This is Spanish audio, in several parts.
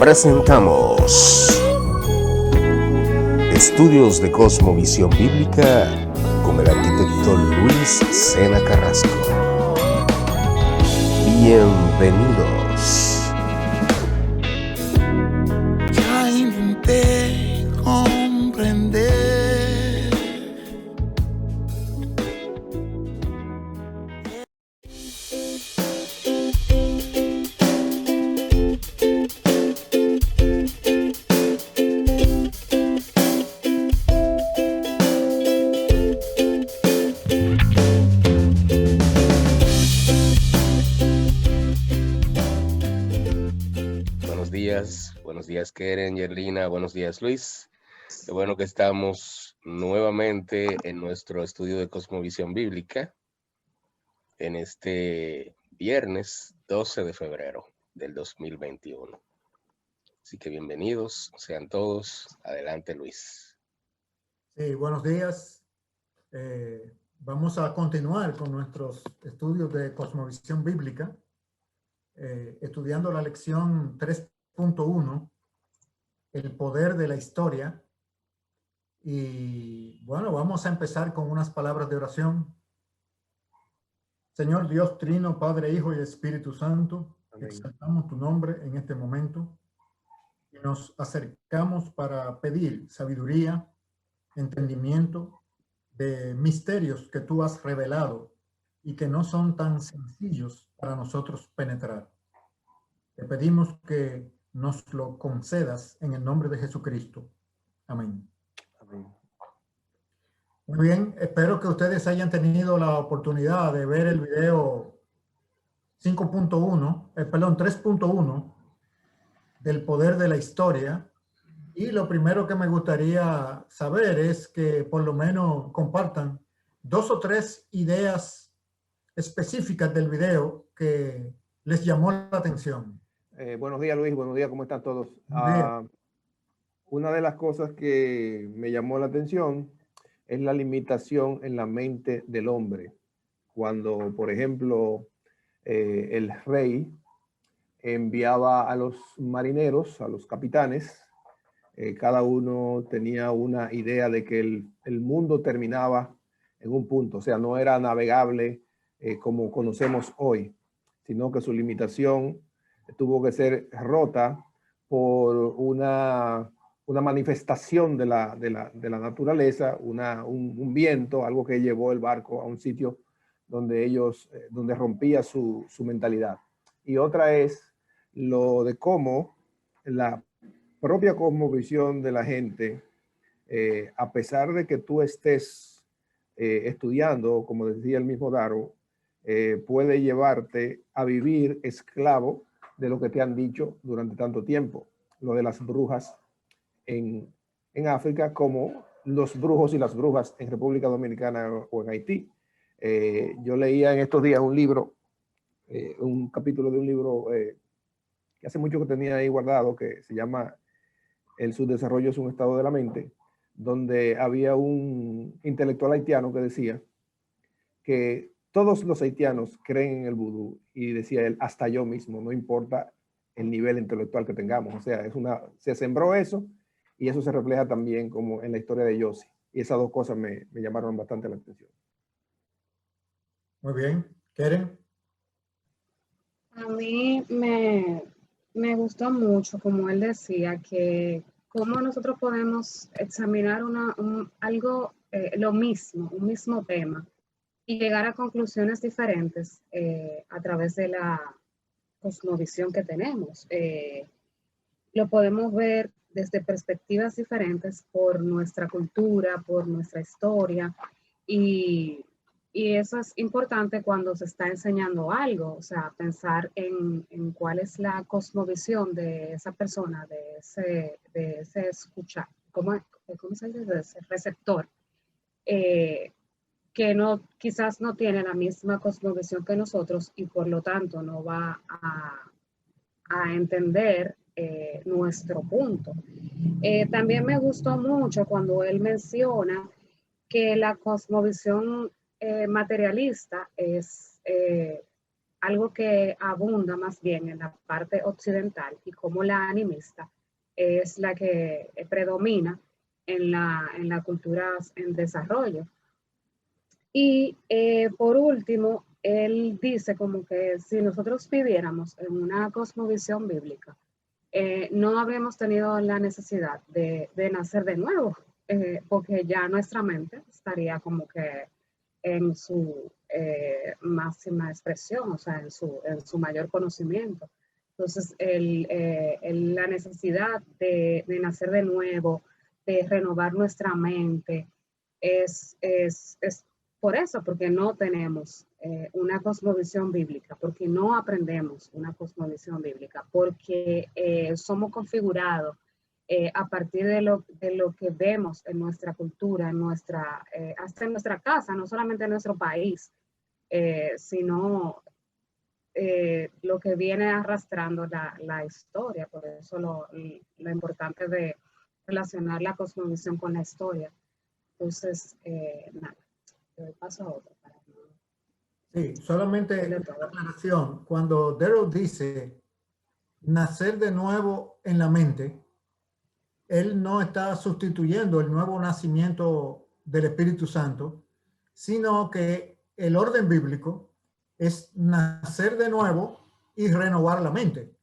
Presentamos Estudios de Cosmovisión Bíblica con el arquitecto Luis Sena Carrasco. Bienvenidos. Ya intenté comprender. Buenos días Keren, Yerlina, buenos días Luis. Qué bueno que estamos nuevamente en nuestro estudio de Cosmovisión Bíblica en este viernes 12 de febrero del 2021. Así que bienvenidos sean todos. Adelante Luis. Sí, buenos días. Vamos a continuar con nuestros estudios de Cosmovisión Bíblica, estudiando la lección 3.1, el poder de la historia. Y bueno, vamos a empezar con unas palabras de oración. Señor Dios Trino, Padre, Hijo y Espíritu Santo, amén. Exaltamos tu nombre en este momento y nos acercamos para pedir sabiduría, entendimiento de misterios que tú has revelado y que no son tan sencillos para nosotros penetrar. Te pedimos que nos lo concedas en el nombre de Jesucristo. Amén. Amén. Muy bien, espero que ustedes hayan tenido la oportunidad de ver el video 3.1 del poder de la historia. Y lo primero que me gustaría saber es que por lo menos compartan 2 o 3 ideas específicas del video que les llamó la atención. Buenos días, Luis. Buenos días, ¿cómo están todos? Una de las cosas que me llamó la atención es la limitación en la mente del hombre. Cuando, por ejemplo, el rey enviaba a los marineros, a los capitanes, cada uno tenía una idea de que el mundo terminaba en un punto, o sea, no era navegable como conocemos hoy, sino que su limitación tuvo que ser rota por una manifestación de la naturaleza, un viento, algo que llevó el barco a un sitio donde donde rompía su mentalidad. Y otra es lo de cómo la propia cosmovisión de la gente, a pesar de que tú estés estudiando, como decía el mismo Darrow, puede llevarte a vivir esclavo de lo que te han dicho durante tanto tiempo. Lo de las brujas en África, como los brujos y las brujas en República Dominicana o en Haití. Yo leía en estos días un libro, un capítulo de un libro que hace mucho que tenía ahí guardado, que se llama El subdesarrollo es un estado de la mente, donde había un intelectual haitiano que decía que todos los haitianos creen en el vudú, y decía él, hasta yo mismo, no importa el nivel intelectual que tengamos. O sea, se sembró eso, y eso se refleja también como en la historia de Yossi. Y esas dos cosas me llamaron bastante la atención. Muy bien. ¿Keren? A mí me gustó mucho, como él decía, que cómo nosotros podemos examinar algo, un mismo tema, y llegar a conclusiones diferentes a través de la cosmovisión que tenemos. Lo podemos ver desde perspectivas diferentes por nuestra cultura, por nuestra historia, y eso es importante cuando se está enseñando algo, o sea, pensar en cuál es la cosmovisión de esa persona, de ese escuchar, ¿cómo se dice? De ese receptor, que quizás no tiene la misma cosmovisión que nosotros, y por lo tanto no va a entender nuestro punto. También me gustó mucho cuando él menciona que la cosmovisión materialista es algo que abunda más bien en la parte occidental y como la animista es la que predomina en la cultura en desarrollo. Y por último, él dice como que si nosotros viviéramos en una cosmovisión bíblica, no habríamos tenido la necesidad de nacer de nuevo, porque ya nuestra mente estaría como que en su máxima expresión, o sea, en su mayor conocimiento. Entonces, la necesidad de nacer de nuevo, de renovar nuestra mente, es por eso, porque no tenemos una cosmovisión bíblica, porque no aprendemos una cosmovisión bíblica, porque somos configurados a partir de lo que vemos en nuestra cultura, hasta en nuestra casa, no solamente en nuestro país, sino lo que viene arrastrando la historia. Por eso lo importante de relacionar la cosmovisión con la historia. Entonces, nada, te paso a otro. Sí, solamente una aclaración. Cuando Darrell dice nacer de nuevo en la mente, él no está sustituyendo el nuevo nacimiento del Espíritu Santo, sino que el orden bíblico es nacer de nuevo y renovar la mente.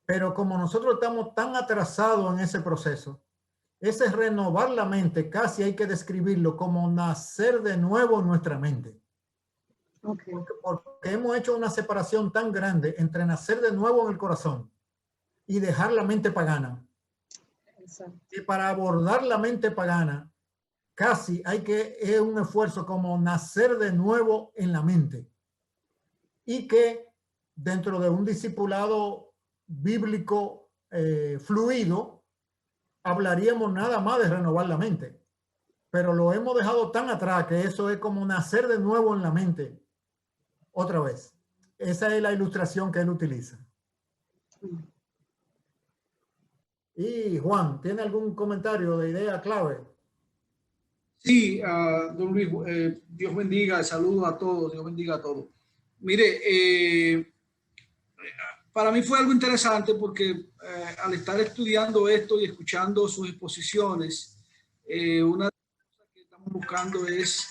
Pero como nosotros estamos tan atrasados en ese proceso, ese renovar la mente casi hay que describirlo como nacer de nuevo en nuestra mente. Okay. Porque hemos hecho una separación tan grande entre nacer de nuevo en el corazón y dejar la mente pagana. Exacto. Y para abordar la mente pagana, casi es un esfuerzo como nacer de nuevo en la mente. Y que dentro de un discipulado bíblico fluido, hablaríamos nada más de renovar la mente. Pero lo hemos dejado tan atrás que eso es como nacer de nuevo en la mente. Otra vez. Esa es la ilustración que él utiliza. Y Juan, ¿tiene algún comentario de idea clave? Sí, don Luis, Dios bendiga, saludos a todos, Dios bendiga a todos. Mire, para mí fue algo interesante porque al estar estudiando esto y escuchando sus exposiciones, una de las cosas que estamos buscando es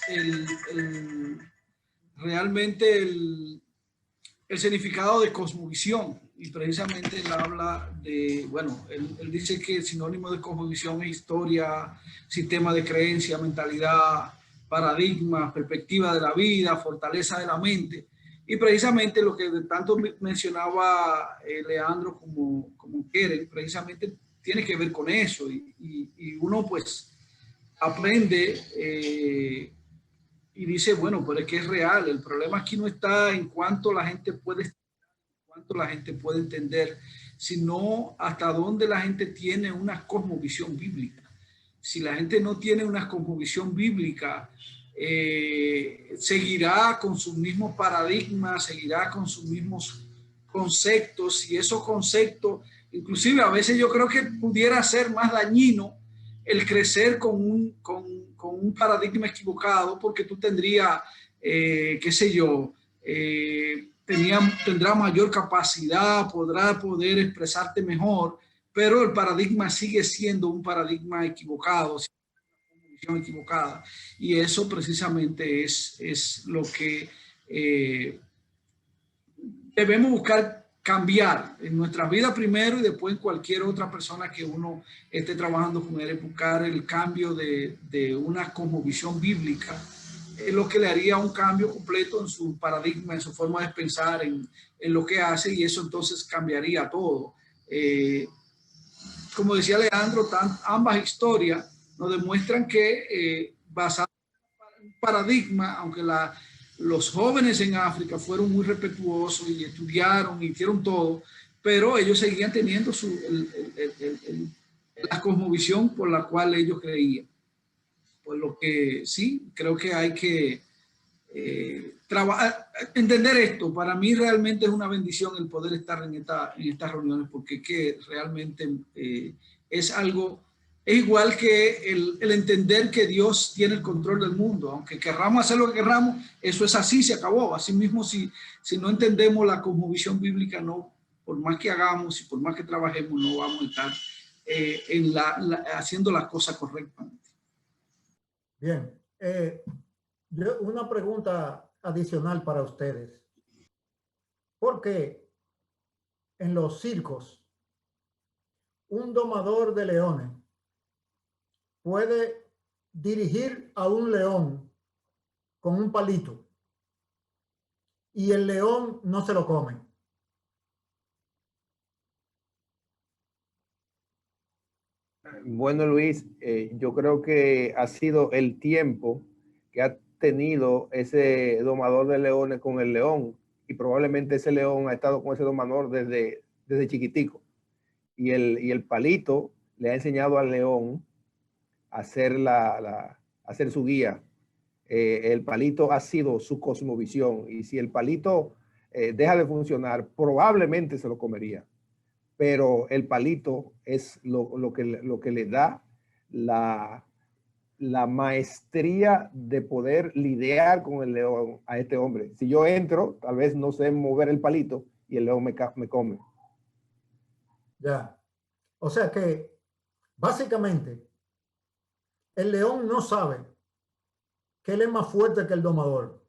realmente el significado de cosmovisión. Y precisamente él habla de, bueno, él dice que el sinónimo de cosmovisión es historia, sistema de creencia, mentalidad, paradigma, perspectiva de la vida, fortaleza de la mente. Y precisamente lo que tanto mencionaba Leandro como Keren, precisamente tiene que ver con eso. Y uno pues aprende y dice, bueno, pero es que es real. El problema aquí no está en cuánto la gente puede entender, sino hasta dónde la gente tiene una cosmovisión bíblica. Si la gente no tiene una cosmovisión bíblica, seguirá con sus mismos paradigmas, seguirá con sus mismos conceptos, y esos conceptos, inclusive a veces yo creo que pudiera ser más dañino el crecer con un paradigma equivocado, porque tú tendrías, qué sé yo, tendrá mayor capacidad, podrá poder expresarte mejor, pero el paradigma sigue siendo un paradigma equivocado, una visión equivocada. Y eso precisamente es lo que debemos buscar cambiar en nuestra vida primero, y después en cualquier otra persona que uno esté trabajando con él, buscar el cambio de una cosmovisión bíblica. Es lo que le haría un cambio completo en su paradigma, en su forma de pensar, en lo que hace, y eso entonces cambiaría todo. Como decía Leandro, ambas historias nos demuestran que basado en un paradigma, aunque los jóvenes en África fueron muy respetuosos y estudiaron y hicieron todo, pero ellos seguían teniendo la cosmovisión por la cual ellos creían. Por lo que sí, creo que hay que entender esto. Para mí realmente es una bendición el poder estar en estas reuniones, porque que realmente es algo Es igual que el entender que Dios tiene el control del mundo. Aunque querramos hacer lo que querramos, eso es así, se acabó. Así mismo, si no entendemos la cosmovisión bíblica, no, por más que hagamos y por más que trabajemos, no vamos a estar haciendo las cosas correctamente. Bien. Una pregunta adicional para ustedes. ¿Por qué en los circos un domador de leones puede dirigir a un león con un palito y el león no se lo come? Bueno, Luis, yo creo que ha sido el tiempo que ha tenido ese domador de leones con el león, y probablemente ese león ha estado con ese domador desde chiquitico, y el palito le ha enseñado al león a hacer, a hacer su guía. El palito ha sido su cosmovisión, y si el palito deja de funcionar, probablemente se lo comería. Pero el palito es lo que le da la maestría de poder lidiar con el león a este hombre. Si yo entro, tal vez no sé mover el palito y el león me come. Ya. O sea que básicamente el león no sabe que él es más fuerte que el domador,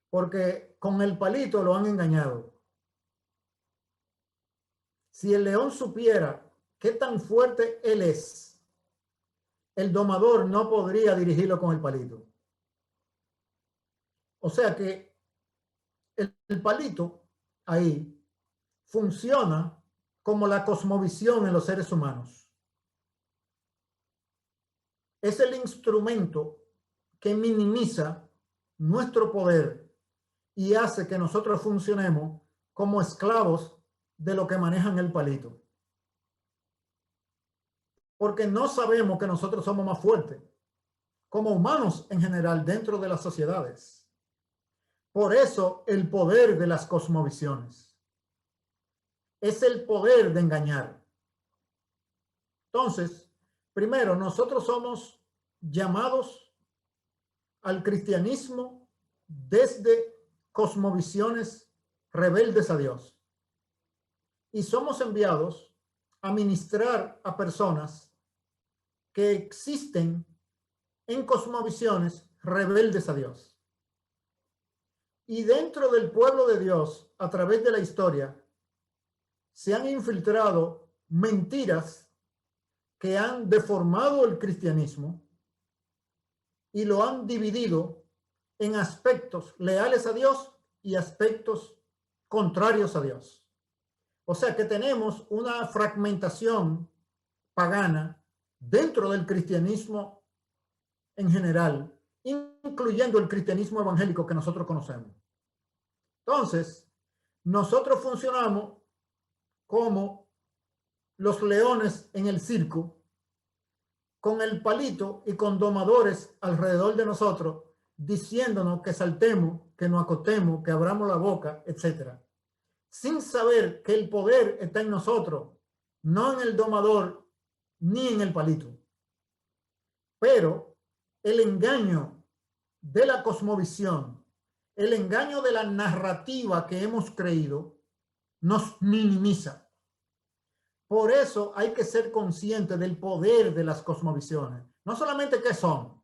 porque con el palito lo han engañado. Si el león supiera qué tan fuerte él es, el domador no podría dirigirlo con el palito. O sea que el palito ahí funciona como la cosmovisión en los seres humanos. Es el instrumento que minimiza nuestro poder y hace que nosotros funcionemos como esclavos de lo que manejan el palito. Porque no sabemos que nosotros somos más fuertes, como humanos en general, dentro de las sociedades. Por eso el poder de las cosmovisiones es el poder de engañar. Entonces, primero, nosotros somos llamados al cristianismo desde cosmovisiones rebeldes a Dios. Y somos enviados a ministrar a personas que existen en cosmovisiones rebeldes a Dios. Y dentro del pueblo de Dios, a través de la historia, se han infiltrado mentiras que han deformado el cristianismo y lo han dividido en aspectos leales a Dios y aspectos contrarios a Dios. O sea que tenemos una fragmentación pagana dentro del cristianismo en general, incluyendo el cristianismo evangélico que nosotros conocemos. Entonces, nosotros funcionamos como los leones en el circo, con el palito y con domadores alrededor de nosotros, diciéndonos que saltemos, que nos acostemos, que abramos la boca, etc. Sin saber que el poder está en nosotros, no en el domador ni en el palito. Pero el engaño de la cosmovisión, el engaño de la narrativa que hemos creído, nos minimiza. Por eso hay que ser consciente del poder de las cosmovisiones. No solamente qué son,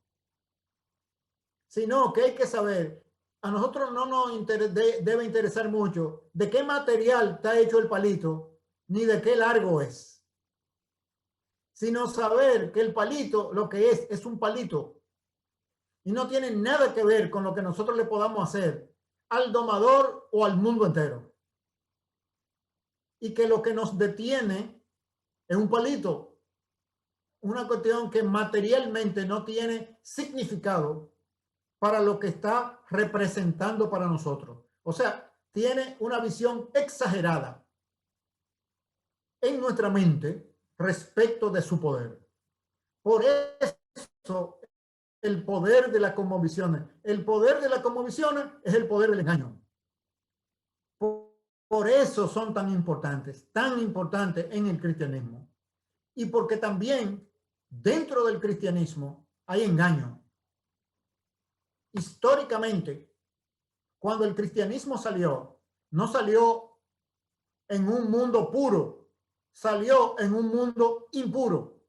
sino que hay que saber. A nosotros no nos debe interesar mucho de qué material está hecho el palito, ni de qué largo es, sino saber que el palito lo que es un palito y no tiene nada que ver con lo que nosotros le podamos hacer al domador o al mundo entero. Y que lo que nos detiene es un palito, una cuestión que materialmente no tiene significado para lo que está representando para nosotros. O sea, tiene una visión exagerada en nuestra mente respecto de su poder. Por eso, el poder de las cosmovisiones. El poder de las cosmovisiones es el poder del engaño. Por eso son tan importantes en el cristianismo. y porque también dentro del cristianismo hay engaño. Históricamente, cuando el cristianismo salió, no salió en un mundo puro, salió en un mundo impuro.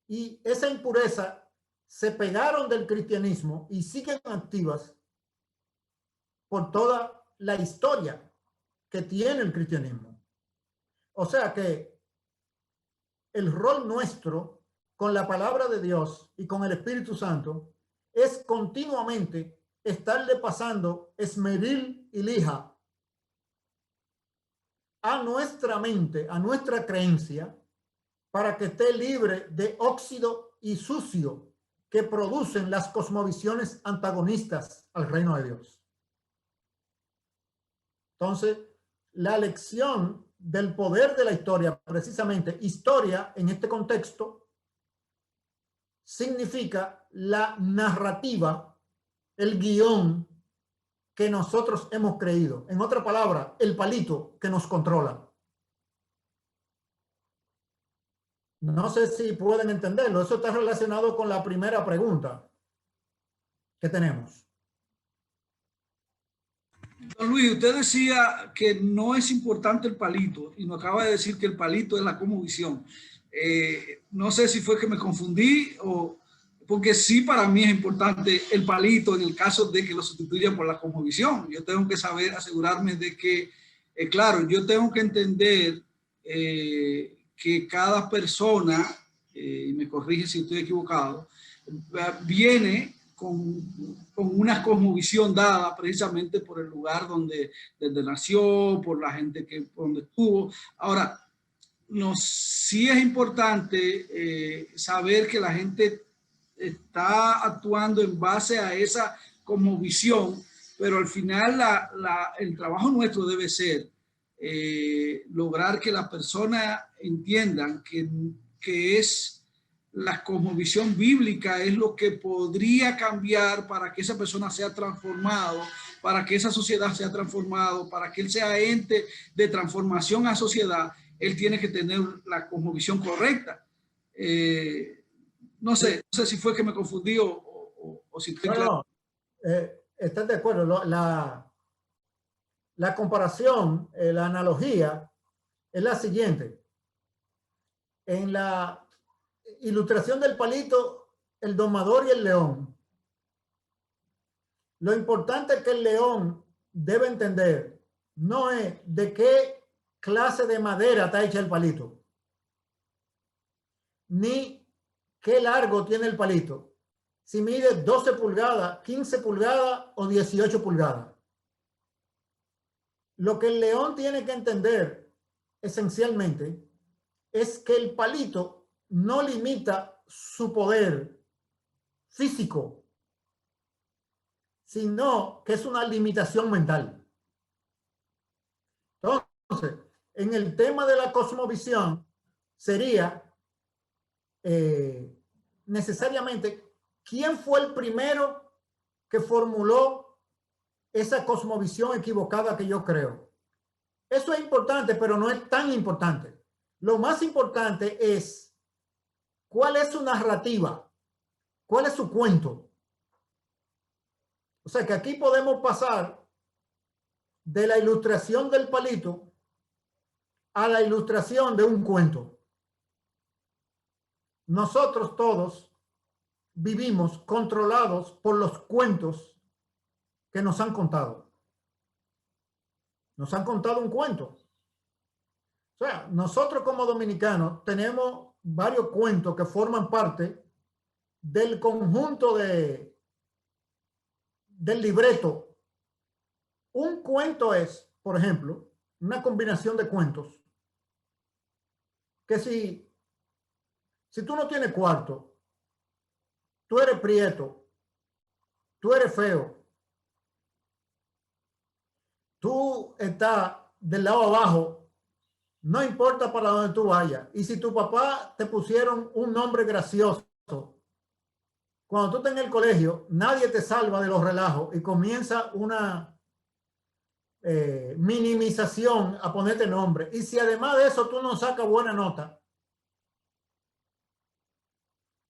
Y esa impureza se pegaron del cristianismo y siguen activas por toda la historia que tiene el cristianismo. O sea que el rol nuestro con la palabra de Dios y con el Espíritu Santo es continuamente estarle pasando esmeril y lija a nuestra mente, a nuestra creencia, para que esté libre de óxido y sucio que producen las cosmovisiones antagonistas al reino de Dios. Entonces, la lección del poder de la historia, precisamente historia en este contexto, significa la narrativa, el guión que nosotros hemos creído. En otra palabra, el palito que nos controla. No sé si pueden entenderlo. Eso está relacionado con la primera pregunta que tenemos. Don Luis, usted decía que no es importante el palito y nos acaba de decir que el palito es la cosmovisión. No sé si fue que me confundí o porque sí, para mí es importante el palito en el caso de que lo sustituyan por la cosmovisión. Yo tengo que saber, asegurarme de que, claro, yo tengo que entender que cada persona, y me corrige si estoy equivocado, viene con una cosmovisión dada precisamente por el lugar donde nació, por la gente que donde estuvo. Ahora, sí es importante saber que la gente está actuando en base a esa cosmovisión, pero al final el trabajo nuestro debe ser lograr que las personas entiendan que es la cosmovisión bíblica es lo que podría cambiar para que esa persona sea transformado, para que esa sociedad sea transformado, para que él sea ente de transformación a sociedad. Él tiene que tener la cosmovisión correcta. No sé si fue que me confundí o si estoy claro. ¿Estás de acuerdo? La comparación, la analogía es la siguiente. En la ilustración del palito, el domador y el león. Lo importante que el león debe entender no es de qué clase de madera está hecha el palito, ni qué largo tiene el palito, si mide 12 pulgadas, 15 pulgadas o 18 pulgadas. Lo que el león tiene que entender esencialmente es que el palito no limita su poder físico, sino que es una limitación mental. Entonces, en el tema de la cosmovisión sería necesariamente quién fue el primero que formuló esa cosmovisión equivocada que yo creo. Eso es importante, pero no es tan importante. Lo más importante es ¿cuál es su narrativa? ¿Cuál es su cuento? O sea que aquí podemos pasar de la ilustración del palito a la ilustración de un cuento. Nosotros todos vivimos controlados por los cuentos que nos han contado. Nos han contado un cuento. O sea, nosotros como dominicanos tenemos varios cuentos que forman parte del conjunto del libreto. Un cuento es, por ejemplo, una combinación de cuentos que si tú no tienes cuarto, tú eres prieto, tú eres feo, tú estás del lado abajo, no importa para dónde tú vayas. Y si tu papá te pusieron un nombre gracioso, cuando tú estás en el colegio, nadie te salva de los relajos y comienza una minimización a ponerte nombre. Y si además de eso tú no sacas buena nota,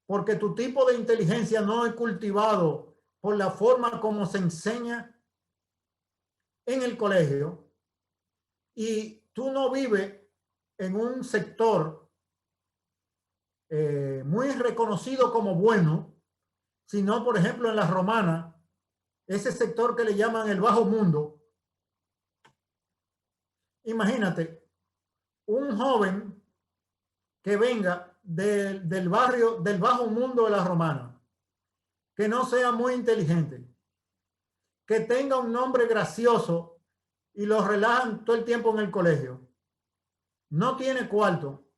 porque tu tipo de inteligencia no es cultivado por la forma como se enseña en el colegio, y tú no vives en un sector muy reconocido como bueno, sino, por ejemplo, en la Romana, ese sector que le llaman el bajo mundo. Imagínate, un joven que venga del barrio, del bajo mundo de la Romana, que no sea muy inteligente, que tenga un nombre gracioso y lo relajan todo el tiempo en el colegio, no tiene cuarto,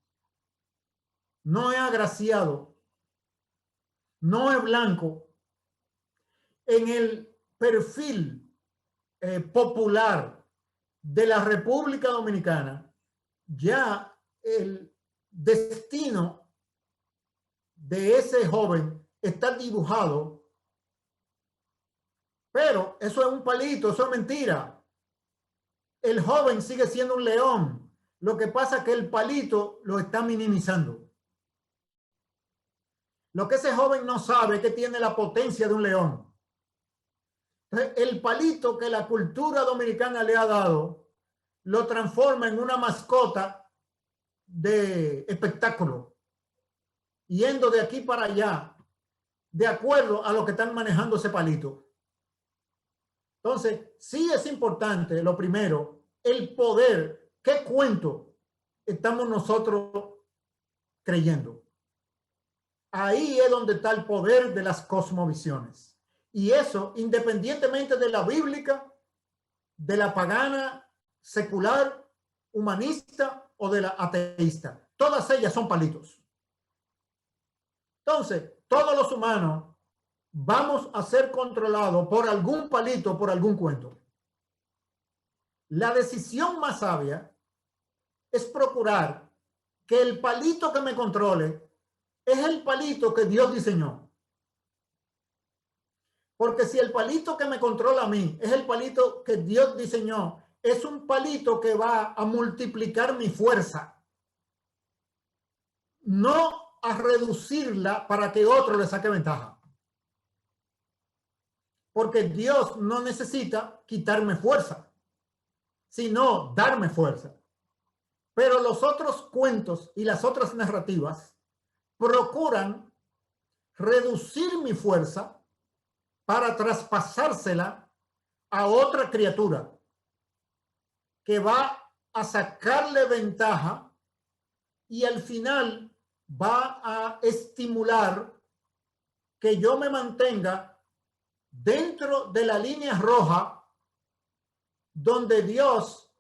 no es agraciado, no es blanco, en el perfil popular de la República Dominicana, ya el destino de ese joven está dibujado. Pero eso es un palito, eso es mentira. El joven sigue siendo un león. Lo que pasa es que el palito lo está minimizando. Lo que ese joven no sabe es que tiene la potencia de un león. Entonces, el palito que la cultura dominicana le ha dado lo transforma en una mascota de espectáculo, yendo de aquí para allá, de acuerdo a lo que están manejando ese palito. Entonces, sí es importante, lo primero, el poder. ¿Qué cuento estamos nosotros creyendo? Ahí es donde está el poder de las cosmovisiones. Y eso, independientemente de la bíblica, de la pagana, secular, humanista o de la ateísta. Todas ellas son palitos. Entonces, todos los humanos vamos a ser controlados por algún palito, por algún cuento. La decisión más sabia es procurar que el palito que me controle es el palito que Dios diseñó. Porque si el palito que me controla a mí es el palito que Dios diseñó, es un palito que va a multiplicar mi fuerza, no a reducirla para que otro le saque ventaja. Porque Dios no necesita quitarme fuerza, sino darme fuerza. Pero los otros cuentos y las otras narrativas procuran reducir mi fuerza para traspasársela a otra criatura que va a sacarle ventaja y al final va a estimular que yo me mantenga dentro de la línea roja donde Dios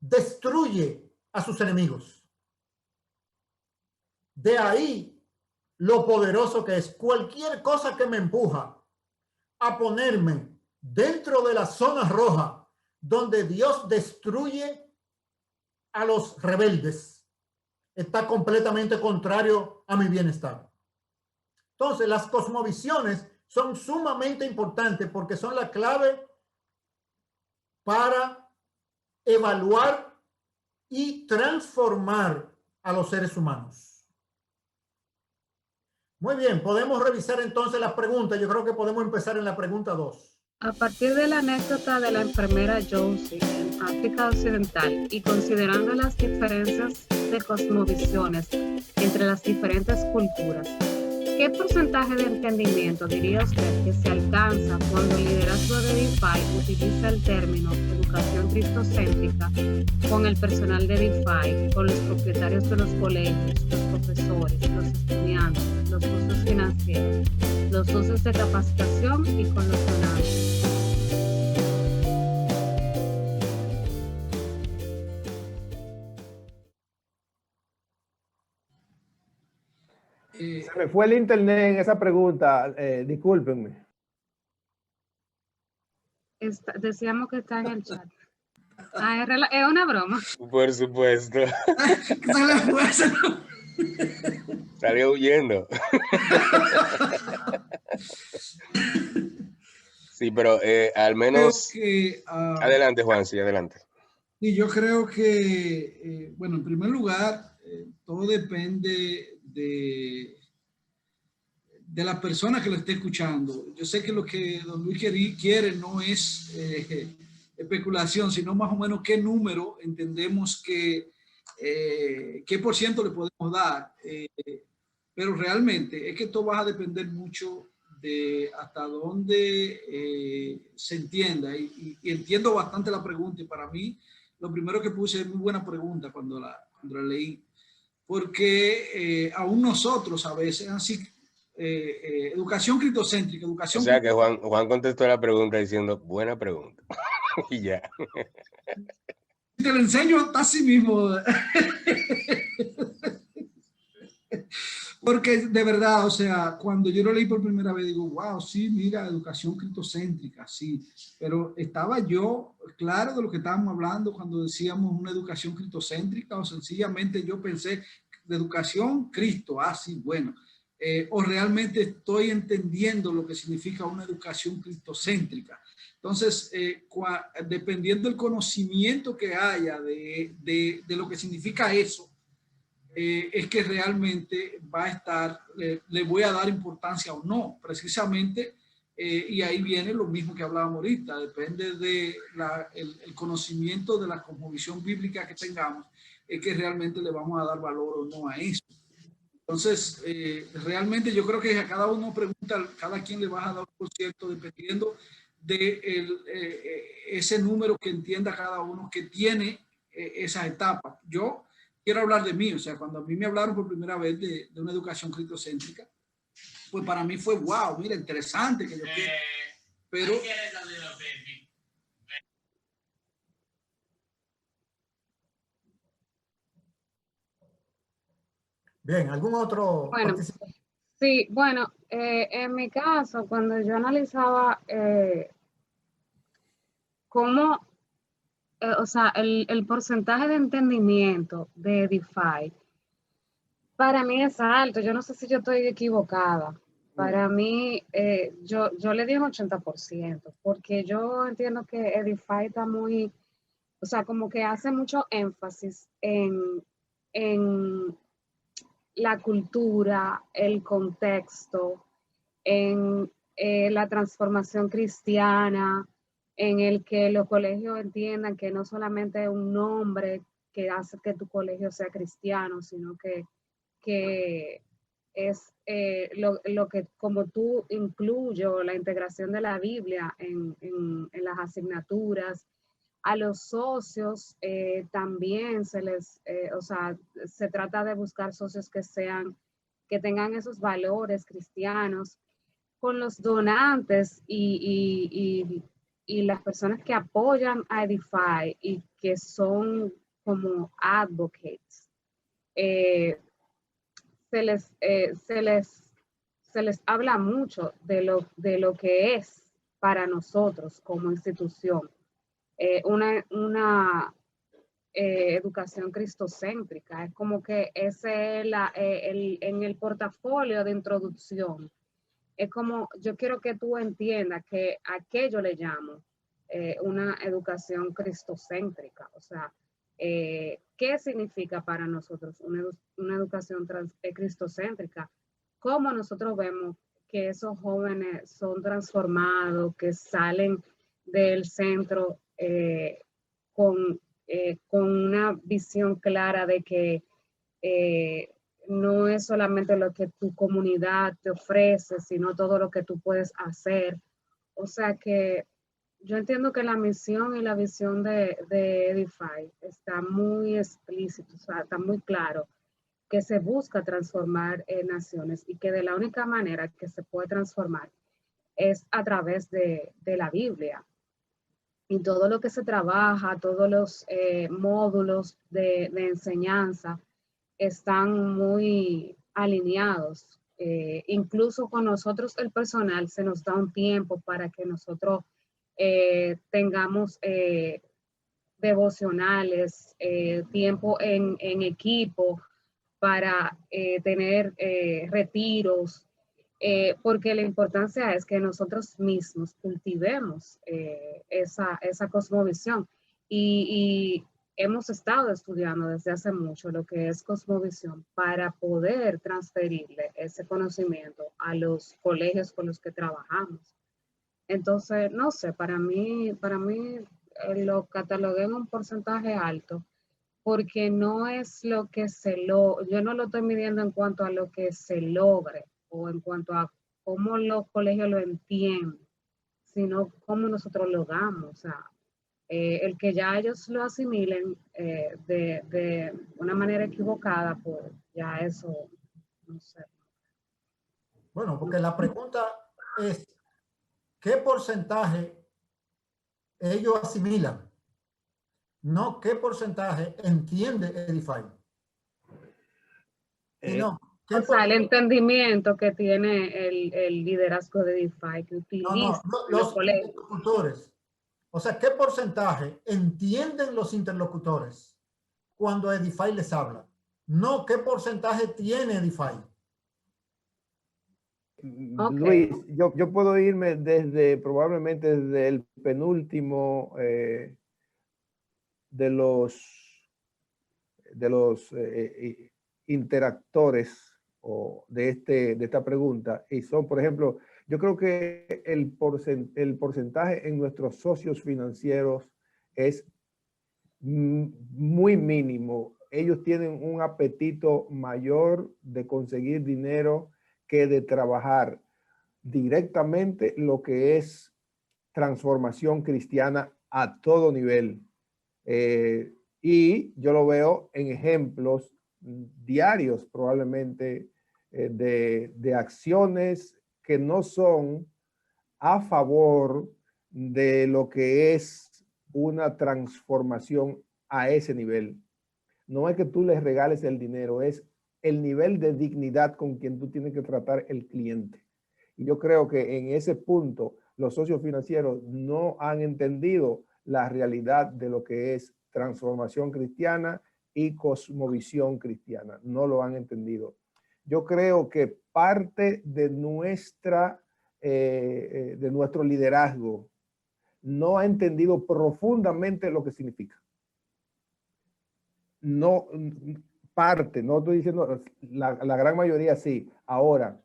destruye a sus enemigos. De ahí lo poderoso que es. Cualquier cosa que me empuja a ponerme dentro de la zona roja donde Dios destruye a los rebeldes está completamente contrario a mi bienestar. Entonces, las cosmovisiones son sumamente importantes porque son la clave para evaluar y transformar a los seres humanos. Muy bien, podemos revisar entonces las preguntas. Yo creo que podemos empezar en la pregunta 2. A partir de la anécdota de la enfermera Josie en África Occidental y considerando las diferencias de cosmovisiones entre las diferentes culturas, ¿qué porcentaje de entendimiento diría usted que se alcanza cuando el liderazgo de DeFi utiliza el término educación cristocéntrica con el personal de DeFi, con los propietarios de los colegios, los profesores, los estudiantes, los socios financieros, los socios de capacitación y con los donantes? Se me fue el internet en esa pregunta, discúlpenme. Decíamos que está en el chat. Es una broma. Por supuesto. Salió huyendo. Sí, pero al menos... Que, adelante, Juan, sí, adelante. Y yo creo que, bueno, en primer lugar, todo depende de la persona que lo esté escuchando. Yo sé que lo que don Luis quiere no es especulación, sino más o menos qué número entendemos que, qué por ciento le podemos dar. Pero realmente es que esto va a depender mucho de hasta dónde se entienda. Y entiendo bastante la pregunta, y para mí lo primero que puse es muy buena pregunta cuando la leí, porque aún nosotros a veces, así, educación cristocéntrica, educación... O sea que Juan contestó la pregunta diciendo, buena pregunta, y ya. Te lo enseño hasta así mismo. Porque de verdad, o sea, cuando yo lo leí por primera vez, digo, wow, sí, mira, educación cristocéntrica, sí. Pero estaba yo claro de lo que estábamos hablando cuando decíamos una educación cristocéntrica, o sencillamente yo pensé de educación Cristo, sí, bueno. O realmente estoy entendiendo lo que significa una educación cristocéntrica. Entonces, dependiendo del conocimiento que haya de lo que significa eso, es que realmente va a estar, le voy a dar importancia o no, precisamente, y ahí viene lo mismo que hablábamos ahorita, depende de el conocimiento de la cosmovisión bíblica que tengamos, es que realmente le vamos a dar valor o no a eso. Entonces, realmente yo creo que a cada uno pregunta, cada quien le va a dar un cierto, dependiendo de ese número que entienda cada uno que tiene esas etapas. Yo quiero hablar de mí, o sea, cuando a mí me hablaron por primera vez de una educación cristocéntrica, pues para mí fue, wow, mira, interesante que yo quiero, pero... Bien, ¿algún otro? Bueno, sí, bueno, en mi caso, cuando yo analizaba cómo, o sea, el porcentaje de entendimiento de Edify, para mí es alto. Yo no sé si yo estoy equivocada. Para mí, yo le di un 80%, porque yo entiendo que Edify está muy, o sea, como que hace mucho énfasis en la cultura, el contexto, en la transformación cristiana, en el que los colegios entiendan que no solamente es un nombre que hace que tu colegio sea cristiano, sino que es lo que, como tú incluyo la integración de la Biblia en las asignaturas. A los socios también se les, o sea, se trata de buscar socios que tengan esos valores cristianos. Con los donantes y las personas que apoyan a Edify y que son como advocates, se les habla mucho de lo que es para nosotros como institución una educación cristocéntrica. Es como que ese es en el portafolio de introducción. Es como, yo quiero que tú entiendas que a qué yo le llamo una educación cristocéntrica. O sea, ¿qué significa para nosotros una educación cristocéntrica? ¿Cómo nosotros vemos que esos jóvenes son transformados, que salen del centro con una visión clara de que no es solamente lo que tu comunidad te ofrece, sino todo lo que tú puedes hacer? O sea que yo entiendo que la misión y la visión de Edify está muy explícito, o sea, está muy claro que se busca transformar naciones y que de la única manera que se puede transformar es a través de la Biblia. Y todo lo que se trabaja, todos los módulos de enseñanza están muy alineados. Incluso con nosotros, el personal, se nos da un tiempo para que nosotros tengamos devocionales, tiempo en equipo para tener retiros, porque la importancia es que nosotros mismos cultivemos esa cosmovisión. Y hemos estado estudiando desde hace mucho lo que es cosmovisión para poder transferirle ese conocimiento a los colegios con los que trabajamos. Entonces, no sé, para mí lo catalogué en un porcentaje alto porque no es lo que yo no lo estoy midiendo en cuanto a lo que se logre o en cuanto a cómo los colegios lo entienden, sino cómo nosotros lo damos. O sea, el que ya ellos lo asimilen de una manera equivocada, pues ya eso, no sé. Bueno, porque la pregunta es, ¿qué porcentaje ellos asimilan? No, ¿qué porcentaje entiende Edify? Sino, ¿qué O sea, el entendimiento que tiene el liderazgo de Edify, que utiliza los colegios. interlocutores. O sea, ¿qué porcentaje entienden los interlocutores cuando Edify les habla? No, ¿qué porcentaje tiene Edify? Okay. Luis, yo puedo irme probablemente desde el penúltimo de los interactores de esta pregunta, y son, por ejemplo, yo creo que el porcentaje en nuestros socios financieros es muy mínimo. Ellos tienen un apetito mayor de conseguir dinero que de trabajar directamente lo que es transformación cristiana a todo nivel. Y yo lo veo en ejemplos diarios probablemente de acciones que no son a favor de lo que es una transformación a ese nivel. No es que tú les regales el dinero, es el nivel de dignidad con quien tú tienes que tratar el cliente. Y yo creo que en ese punto los socios financieros no han entendido la realidad de lo que es transformación cristiana y cosmovisión cristiana. No lo han entendido. Yo creo que parte de nuestro liderazgo no ha entendido profundamente lo que significa. No, parte, no estoy diciendo, la gran mayoría sí. Ahora,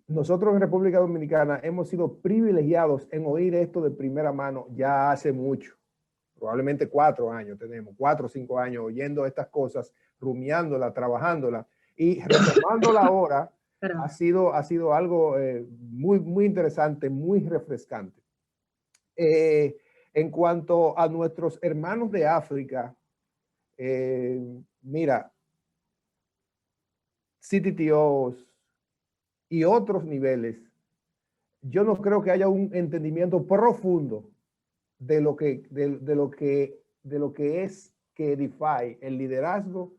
nosotros en República Dominicana hemos sido privilegiados en oír esto de primera mano ya hace mucho. Probablemente 4 años tenemos, 4 o 5 años oyendo estas cosas, rumiándola, trabajándola y retomándola ahora. Ha sido algo muy interesante, muy refrescante. En cuanto a nuestros hermanos de África, mira, CTTOs y otros niveles, yo no creo que haya un entendimiento profundo de lo que es que Edify, el liderazgo.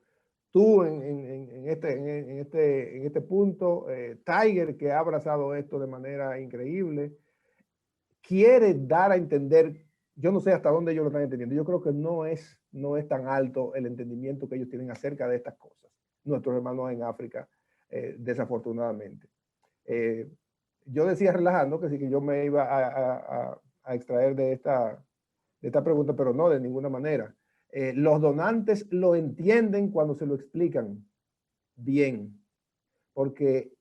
Tú en este punto, Tiger, que ha abrazado esto de manera increíble, quiere dar a entender, yo no sé hasta dónde ellos lo están entendiendo. Yo creo que no es tan alto el entendimiento que ellos tienen acerca de estas cosas, nuestros hermanos en África, desafortunadamente. Yo decía relajando que sí, que yo me iba a extraer de esta pregunta, pero no de ninguna manera. Los donantes lo entienden cuando se lo explican bien, porque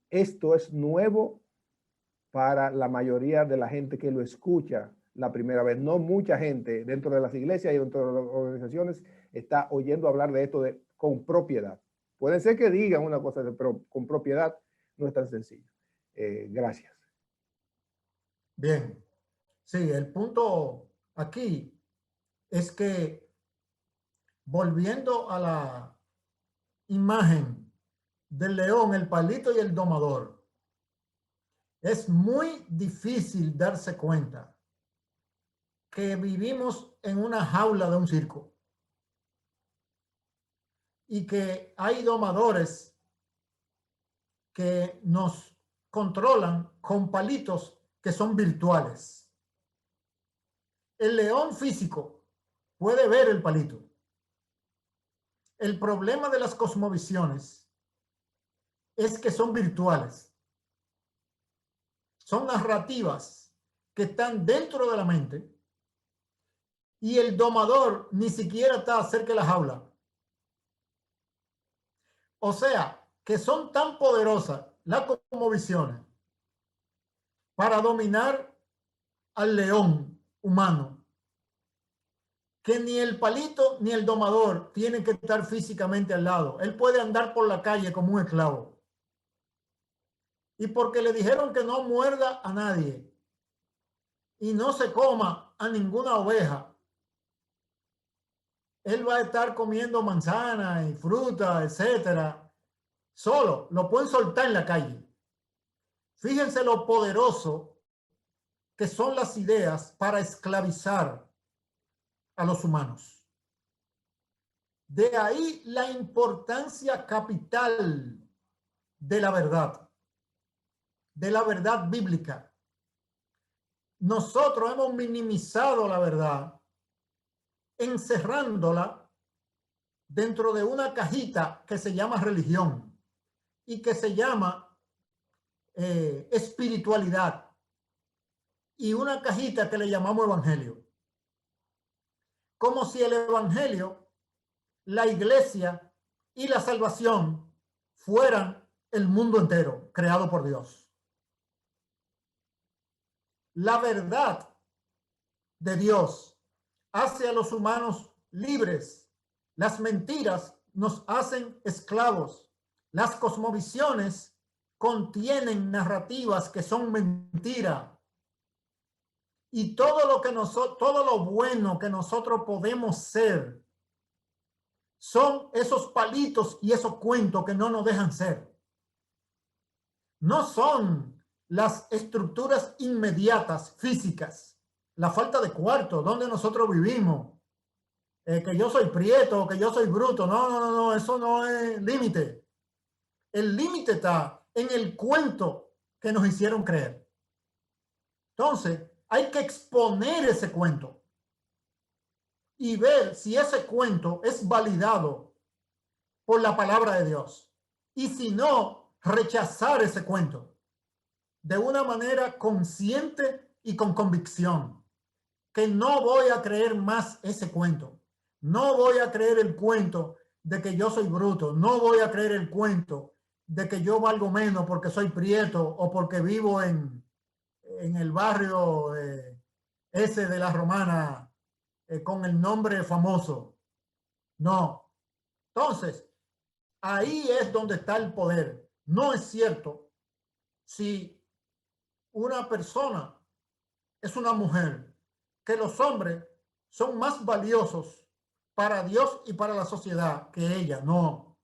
esto es nuevo para la mayoría de la gente que lo escucha la primera vez. No mucha gente dentro de las iglesias y dentro de las organizaciones está oyendo hablar de esto con propiedad. Puede ser que digan una cosa, pero con propiedad no es tan sencillo. Gracias. Bien. Sí, el punto aquí es que volviendo a la imagen del león, el palito y el domador, es muy difícil darse cuenta que vivimos en una jaula de un circo y que hay domadores que nos controlan con palitos que son virtuales. El león físico puede ver el palito. El problema de las cosmovisiones es que son virtuales. Son narrativas que están dentro de la mente y el domador ni siquiera está cerca de la jaula. O sea, que son tan poderosas las cosmovisiones para dominar al león humano, que ni el palito ni el domador tienen que estar físicamente al lado. Él puede andar por la calle como un esclavo. Y porque le dijeron que no muerda a nadie y no se coma a ninguna oveja, él va a estar comiendo manzana y fruta, etcétera, solo. Lo pueden soltar en la calle. Fíjense lo poderoso que son las ideas para esclavizar a los humanos. De ahí la importancia capital de la verdad bíblica. Nosotros hemos minimizado la verdad, encerrándola dentro de una cajita que se llama religión y que se llama espiritualidad, y una cajita que le llamamos evangelio. Como si el evangelio, la iglesia y la salvación fueran el mundo entero creado por Dios. La verdad de Dios hace a los humanos libres. Las mentiras nos hacen esclavos. Las cosmovisiones contienen narrativas que son mentira. Y todo lo bueno que nosotros podemos ser son esos palitos y esos cuentos que no nos dejan ser. No son las estructuras inmediatas físicas, la falta de cuarto donde nosotros vivimos, que yo soy prieto, que yo soy bruto. No, eso no es límite. El límite está en el cuento que nos hicieron creer. Entonces, hay que exponer ese cuento y ver si ese cuento es validado por la palabra de Dios. Y si no, rechazar ese cuento de una manera consciente y con convicción. Que no voy a creer más ese cuento. No voy a creer el cuento de que yo soy bruto. No voy a creer el cuento de que yo valgo menos porque soy prieto o porque vivo en el barrio ese de la Romana con el nombre famoso. No. Entonces, ahí es donde está el poder. No es cierto si una persona es una mujer, que los hombres son más valiosos para Dios y para la sociedad que ella. No.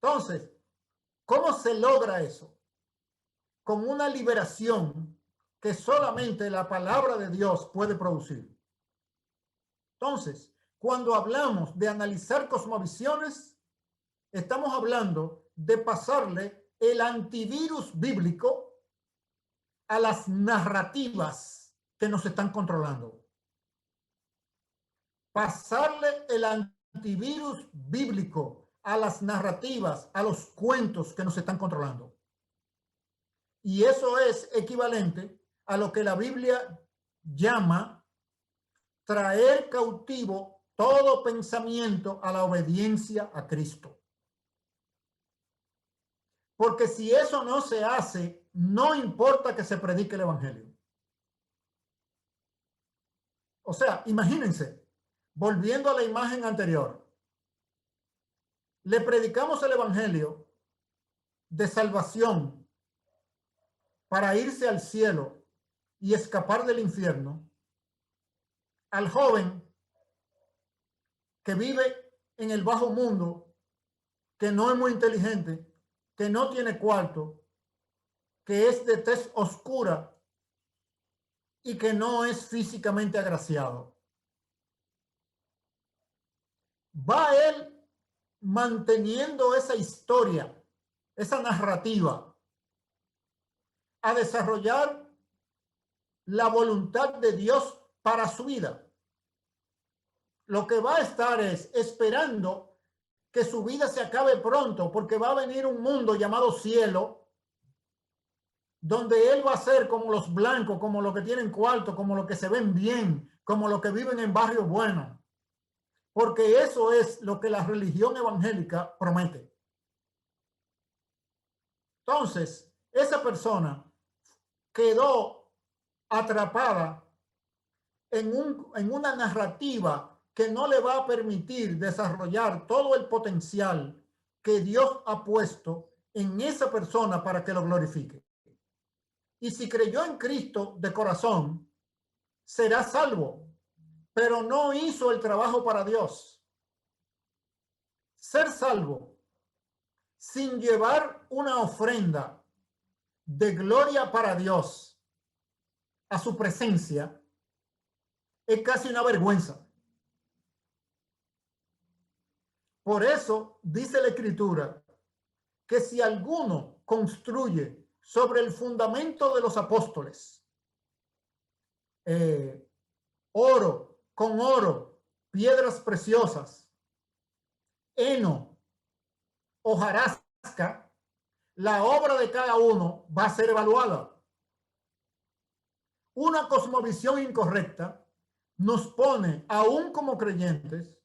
Entonces, ¿cómo se logra eso? Con una liberación que solamente la palabra de Dios puede producir. Entonces, cuando hablamos de analizar cosmovisiones, estamos hablando de pasarle el antivirus bíblico a las narrativas que nos están controlando. Pasarle el antivirus bíblico a las narrativas, a los cuentos que nos están controlando. Y eso es equivalente a lo que la Biblia llama traer cautivo todo pensamiento a la obediencia a Cristo. Porque si eso no se hace, no importa que se predique el evangelio. O sea, imagínense, volviendo a la imagen anterior, le predicamos el evangelio de salvación para irse al cielo y escapar del infierno al joven que vive en el bajo mundo, que no es muy inteligente, que no tiene cuarto, que es de tez oscura y que no es físicamente agraciado. Va él manteniendo esa historia, esa narrativa, a desarrollar la voluntad de Dios para su vida. Lo que va a estar es esperando que su vida se acabe pronto, porque va a venir un mundo llamado cielo, donde él va a ser como los blancos, como los que tienen cuarto, como los que se ven bien, como los que viven en barrios buenos. Porque eso es lo que la religión evangélica promete. Entonces, esa persona quedó atrapada en una narrativa que no le va a permitir desarrollar todo el potencial que Dios ha puesto en esa persona para que lo glorifique. Y si creyó en Cristo de corazón, será salvo, pero no hizo el trabajo para Dios. Ser salvo sin llevar una ofrenda de gloria para Dios a su presencia es casi una vergüenza. Por eso dice la Escritura que si alguno construye sobre el fundamento de los apóstoles, oro, con oro, piedras preciosas, heno, hojarasca, la obra de cada uno va a ser evaluada. Una cosmovisión incorrecta nos pone, aún como creyentes,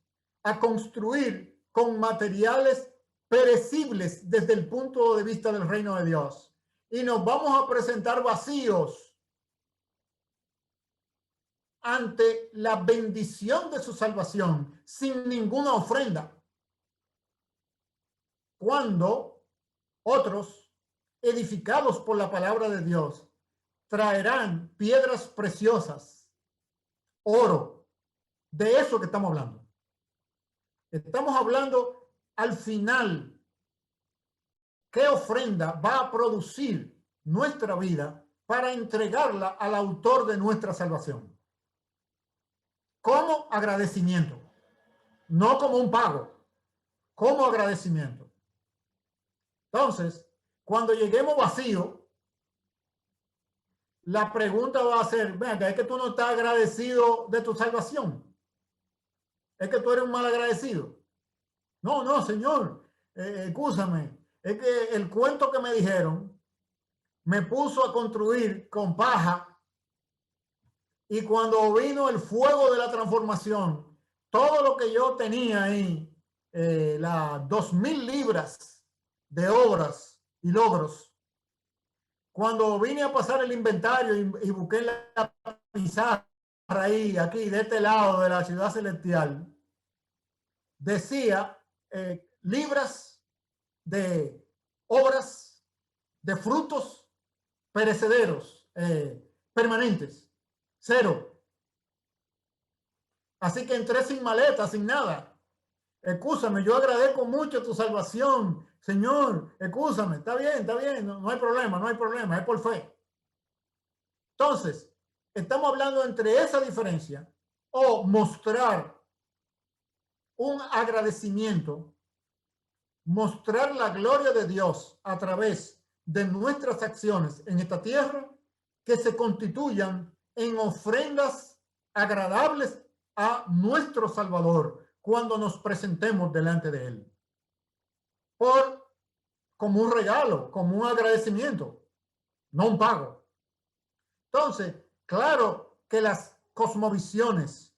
a construir con materiales perecibles desde el punto de vista del reino de Dios. Y nos vamos a presentar vacíos ante la bendición de su salvación, sin ninguna ofrenda. Cuando otros, edificados por la palabra de Dios, traerán piedras preciosas, oro, de eso que estamos hablando. Estamos hablando al final, ¿qué ofrenda va a producir nuestra vida para entregarla al autor de nuestra salvación? Como agradecimiento, no como un pago, como agradecimiento. Entonces, cuando lleguemos vacío, la pregunta va a ser, venga, es que tú no estás agradecido de tu salvación. Es que tú eres un mal agradecido. No, no, Señor, excúsame. Es que el cuento que me dijeron me puso a construir con paja y cuando vino el fuego de la transformación, todo lo que yo tenía ahí, las 2,000 libras de obras y logros, cuando vine a pasar el inventario y busqué la pizarra ahí, aquí, de este lado de la ciudad celestial, decía libras de obras, de frutos perecederos, permanentes, 0. Así que entré sin maleta, sin nada. Excúsame, yo agradezco mucho tu salvación, Señor, excúsame, está bien, no hay problema, no hay problema, es por fe. Entonces, estamos hablando entre esa diferencia o mostrar un agradecimiento, mostrar la gloria de Dios a través de nuestras acciones en esta tierra que se constituyan en ofrendas agradables a nuestro Salvador cuando nos presentemos delante de Él. Como un regalo, como un agradecimiento, no un pago. Entonces, claro que las cosmovisiones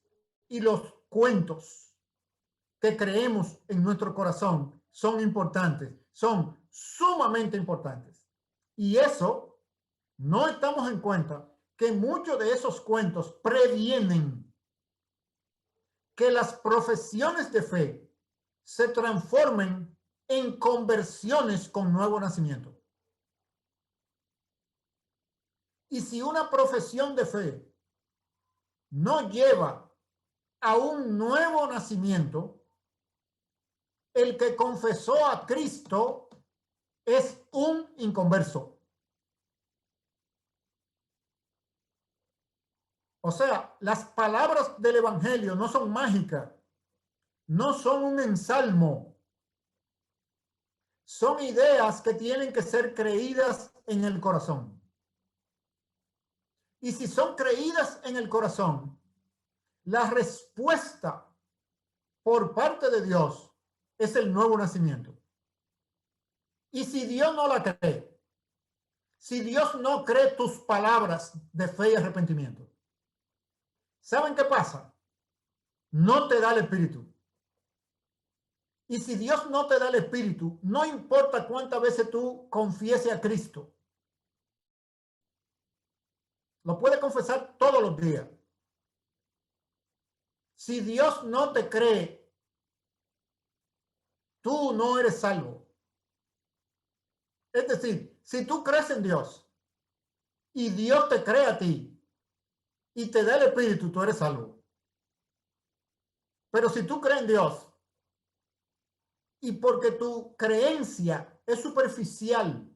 y los cuentos que creemos en nuestro corazón son importantes, son sumamente importantes. Y eso no estamos en cuenta que muchos de esos cuentos previenen que las profesiones de fe se transformen en conversiones con nuevo nacimiento. Y si una profesión de fe no lleva a un nuevo nacimiento, el que confesó a Cristo es un inconverso. O sea, las palabras del evangelio no son mágicas, no son un ensalmo. Son ideas que tienen que ser creídas en el corazón. Y si son creídas en el corazón, la respuesta por parte de Dios es el nuevo nacimiento. Y si Dios no la cree, si Dios no cree tus palabras de fe y arrepentimiento, ¿saben qué pasa? No te da el Espíritu. Y si Dios no te da el Espíritu, no importa cuántas veces tú confieses a Cristo, lo puedes confesar todos los días. Si Dios no te cree, tú no eres salvo. Es decir, si tú crees en Dios y Dios te cree a ti y te da el Espíritu, tú eres salvo. Pero si tú crees en Dios y porque tu creencia es superficial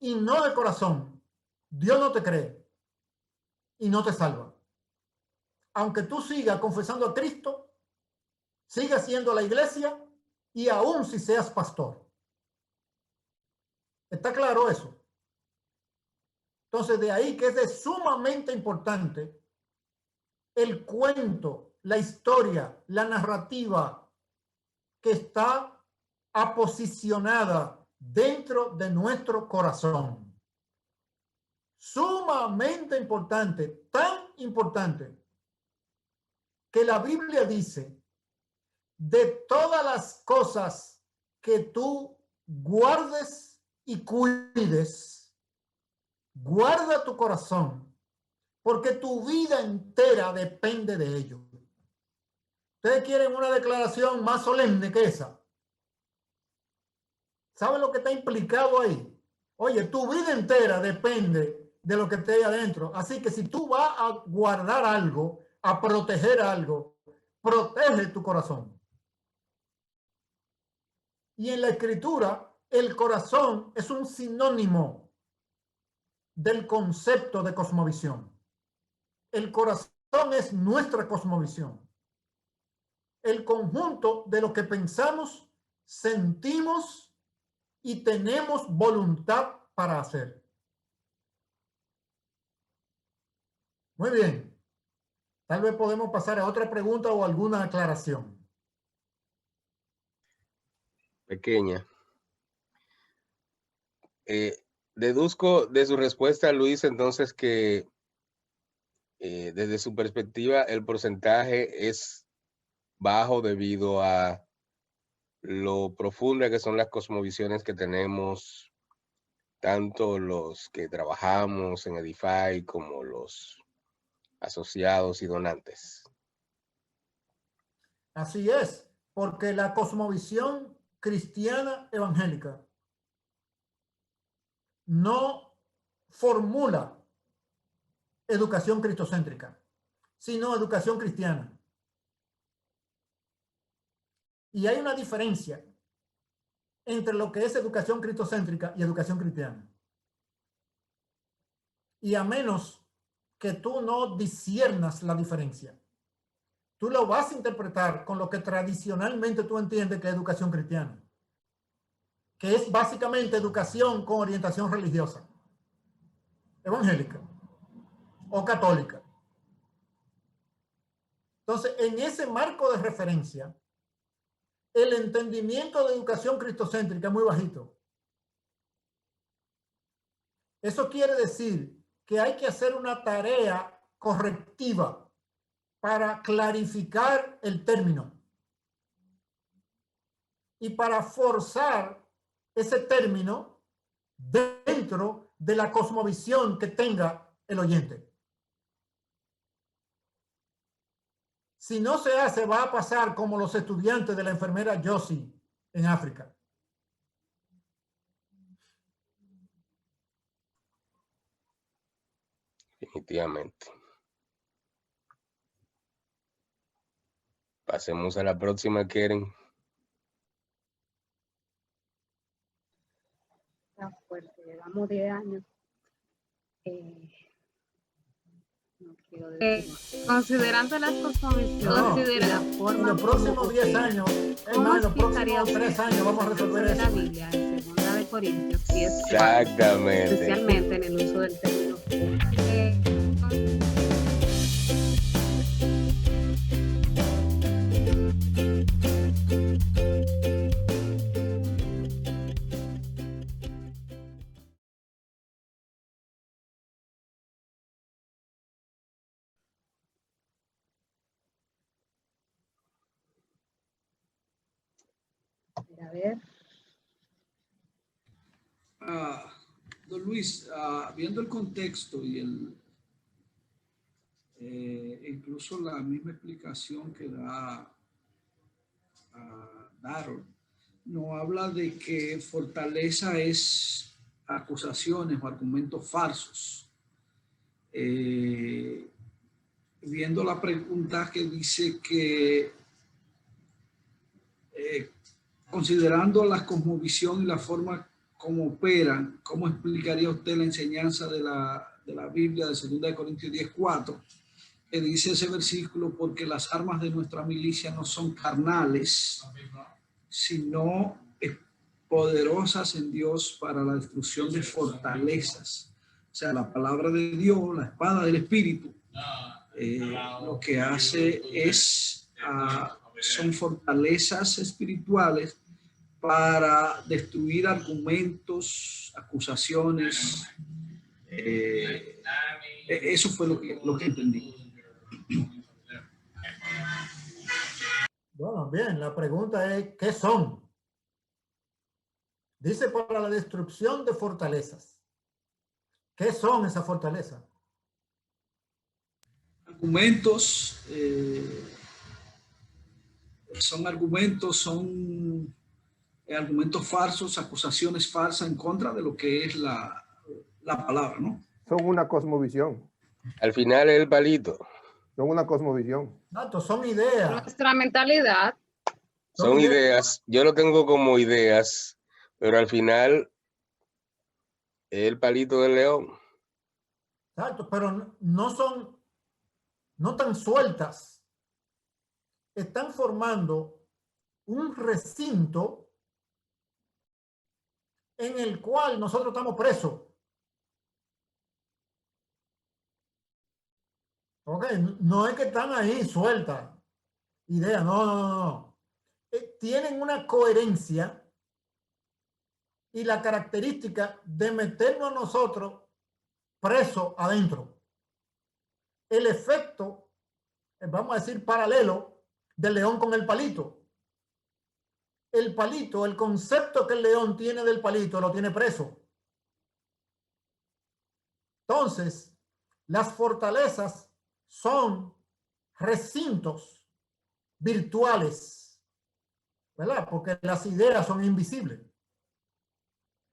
y no de corazón, Dios no te cree y no te salva. Aunque tú sigas confesando a Cristo, sigas siendo la iglesia y aún si seas pastor. ¿Está claro eso? Entonces, de ahí que es sumamente importante el cuento, la historia, la narrativa que está aposicionada dentro de nuestro corazón. Sumamente importante, tan importante, que la Biblia dice, de todas las cosas que tú guardes y cuides, guarda tu corazón, porque tu vida entera depende de ello. ¿Ustedes quieren una declaración más solemne que esa? ¿Saben lo que está implicado ahí? Oye, tu vida entera depende de lo que esté adentro. Así que si tú vas a guardar algo, a proteger algo, protege tu corazón. Y en la Escritura, el corazón es un sinónimo del concepto de cosmovisión. El corazón es nuestra cosmovisión. El conjunto de lo que pensamos, sentimos y tenemos voluntad para hacer. Muy bien. Tal vez podemos pasar a otra pregunta o alguna aclaración. Pequeña. Deduzco de su respuesta, Luis, entonces que desde su perspectiva el porcentaje es bajo debido a lo profunda que son las cosmovisiones que tenemos, tanto los que trabajamos en Edify como los asociados y donantes. Así es, porque la cosmovisión cristiana evangélica no formula educación cristocéntrica, sino educación cristiana. Y hay una diferencia entre lo que es educación cristocéntrica y educación cristiana. Y a menos que tú no disciernas la diferencia, tú lo vas a interpretar con lo que tradicionalmente tú entiendes que es educación cristiana, que es básicamente educación con orientación religiosa, evangélica o católica. Entonces, en ese marco de referencia, el entendimiento de educación cristocéntrica es muy bajito. Eso quiere decir que hay que hacer una tarea correctiva para clarificar el término y para forzar ese término dentro de la cosmovisión que tenga el oyente. Si no se hace, va a pasar como los estudiantes de la enfermera Josie en África. Definitivamente. Pasemos a la próxima, Keren. Está fuerte, llevamos 10 años. No quiero decir considerando las cosmovisiones, No, la forma en los próximos 10 años, es más, en los próximos 3 años vamos a resolver de la eso. Biblia en 2 de Corintios, y es Exactamente. especialmente en el uso del término A ver. Don Luis, viendo el contexto y incluso la misma explicación que da Darrell, no habla de que fortaleza es acusaciones o argumentos falsos. Viendo la pregunta que dice que considerando la cosmovisión y la forma como operan, ¿cómo explicaría usted la enseñanza de la Biblia de 2 Corintios 10:4? Que dice ese versículo, porque las armas de nuestra milicia no son carnales, sino poderosas en Dios para la destrucción de fortalezas. O sea, la palabra de Dios, la espada del Espíritu, lo que hace es, son fortalezas espirituales para destruir argumentos, acusaciones. Eso fue lo que entendí. Bueno, bien, la pregunta es, ¿qué son? Dice para la destrucción de fortalezas. ¿Qué son esas fortalezas? Argumentos, son argumentos falsos, acusaciones falsas en contra de lo que es la palabra, ¿no? Son una cosmovisión. Al final es el palito. Son una cosmovisión. Exacto, son ideas. Nuestra mentalidad. Son ideas. Yo lo tengo como ideas, pero al final es el palito del león. Exacto, pero no tan sueltas. Están formando un recinto en el cual nosotros estamos presos. Ok, no es que están ahí sueltas. Ideas, no. Tienen una coherencia y la característica de meternos a nosotros presos adentro. El efecto, vamos a decir, paralelo del león con el palito. El palito, el concepto que el león tiene del palito, lo tiene preso. Entonces, las fortalezas son recintos virtuales, ¿verdad? Porque las ideas son invisibles.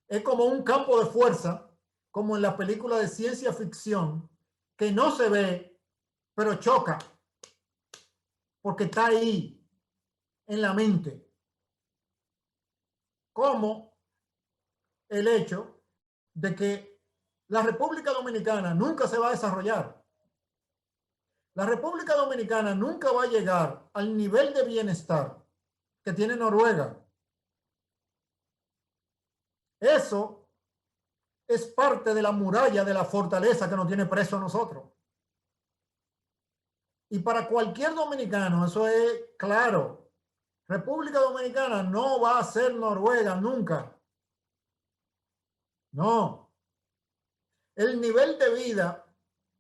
Es como un campo de fuerza, como en la película de ciencia ficción, que no se ve, pero choca, porque está ahí, en la mente. Como el hecho de que la República Dominicana nunca se va a desarrollar. La República Dominicana nunca va a llegar al nivel de bienestar que tiene Noruega. Eso es parte de la muralla de la fortaleza que nos tiene preso a nosotros. Y para cualquier dominicano, eso es claro. República Dominicana no va a ser Noruega nunca. No. El nivel de vida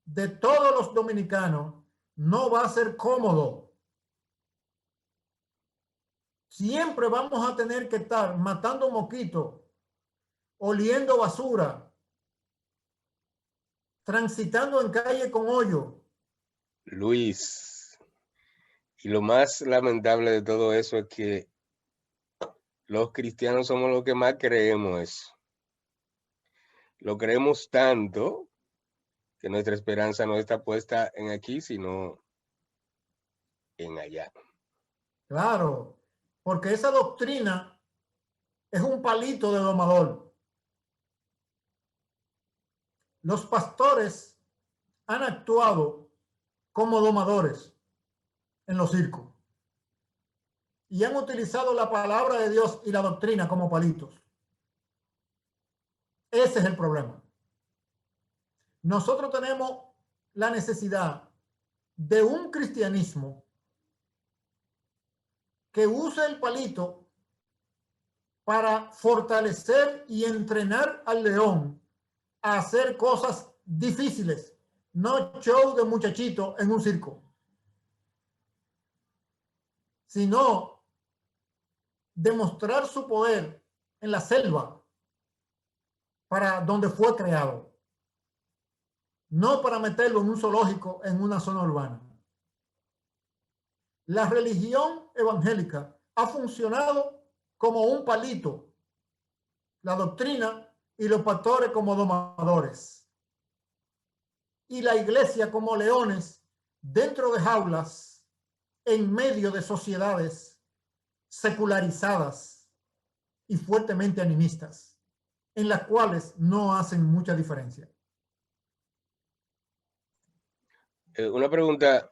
de todos los dominicanos no va a ser cómodo. Siempre vamos a tener que estar matando mosquitos, oliendo basura, transitando en calle con hoyo. Luis, y lo más lamentable de todo eso es que los cristianos somos los que más creemos eso. Lo creemos tanto que nuestra esperanza no está puesta en aquí, sino en allá. Claro, porque esa doctrina es un palito de domador. Los pastores han actuado como domadores en los circos y han utilizado la palabra de Dios y la doctrina como palitos. Ese es el problema. Nosotros tenemos la necesidad de un cristianismo que use el palito para fortalecer y entrenar al león a hacer cosas difíciles, no show de muchachito en un circo, sino demostrar su poder en la selva para donde fue creado, no para meterlo en un zoológico en una zona urbana. La religión evangélica ha funcionado como un palito, la doctrina y los pastores como domadores, y la iglesia como leones dentro de jaulas en medio de sociedades secularizadas y fuertemente animistas, en las cuales no hacen mucha diferencia. Una pregunta,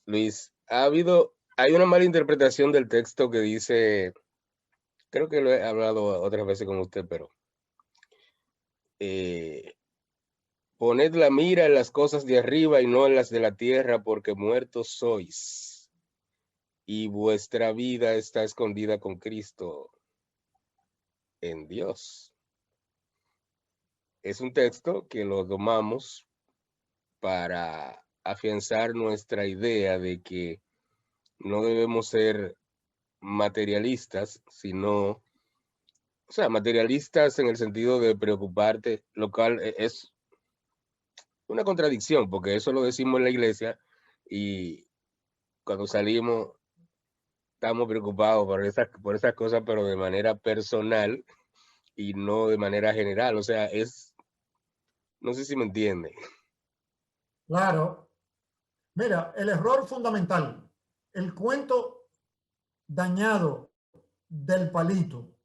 Luis. Hay una mala interpretación del texto que dice, creo que lo he hablado otras veces con usted, pero poned la mira en las cosas de arriba y no en las de la tierra, porque muertos sois, y vuestra vida está escondida con Cristo en Dios. Es un texto que lo tomamos para afianzar nuestra idea de que no debemos ser materialistas, sino, o sea, materialistas en el sentido de preocuparte, lo cual es una contradicción, porque eso lo decimos en la iglesia y cuando salimos estamos preocupados por esas cosas, pero de manera personal y no de manera general. O sea, no sé si me entiende. Claro. Mira, el error fundamental, el cuento dañado del palito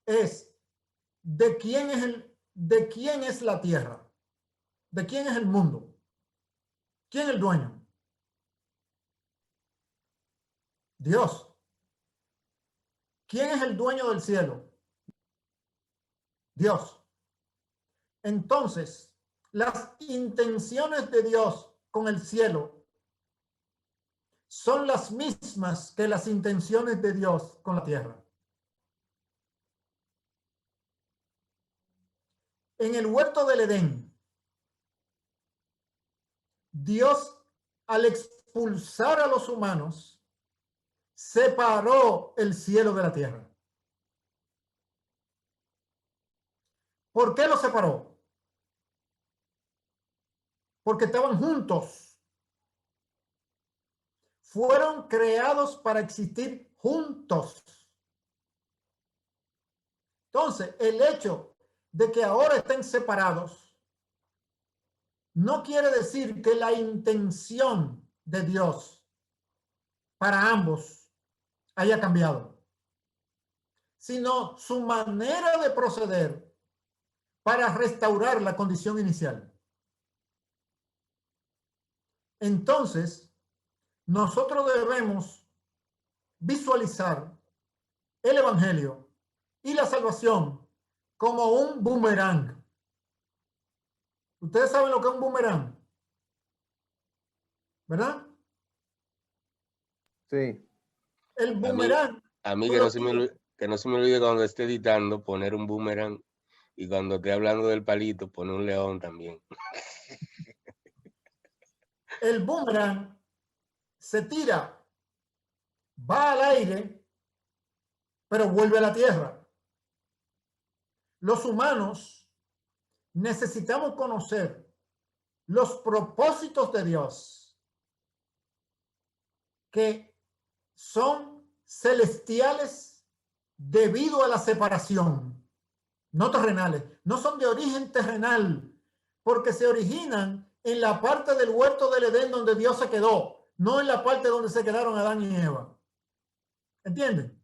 es de quién es la tierra, de quién es el mundo, quién es el dueño. Dios. ¿Quién es el dueño del cielo? Dios. Entonces, las intenciones de Dios con el cielo son las mismas que las intenciones de Dios con la tierra. En el huerto del Edén, Dios, al expulsar a los humanos, separó el cielo de la tierra. ¿Por qué los separó? Porque estaban juntos. Fueron creados para existir juntos. Entonces, el hecho de que ahora estén separados no quiere decir que la intención de Dios para ambos haya cambiado, sino su manera de proceder para restaurar la condición inicial. Entonces, nosotros debemos visualizar el Evangelio y la salvación como un boomerang. Ustedes saben lo que es un boomerang, ¿verdad? Sí. El boomerang. A mí que no se me olvide cuando esté editando poner un boomerang y cuando esté hablando del palito poner un león también. El boomerang se tira, va al aire, pero vuelve a la tierra. Los humanos necesitamos conocer los propósitos de Dios, que son celestiales debido a la separación, no terrenales, no son de origen terrenal, porque se originan en la parte del huerto del Edén donde Dios se quedó, no en la parte donde se quedaron Adán y Eva. ¿Entienden?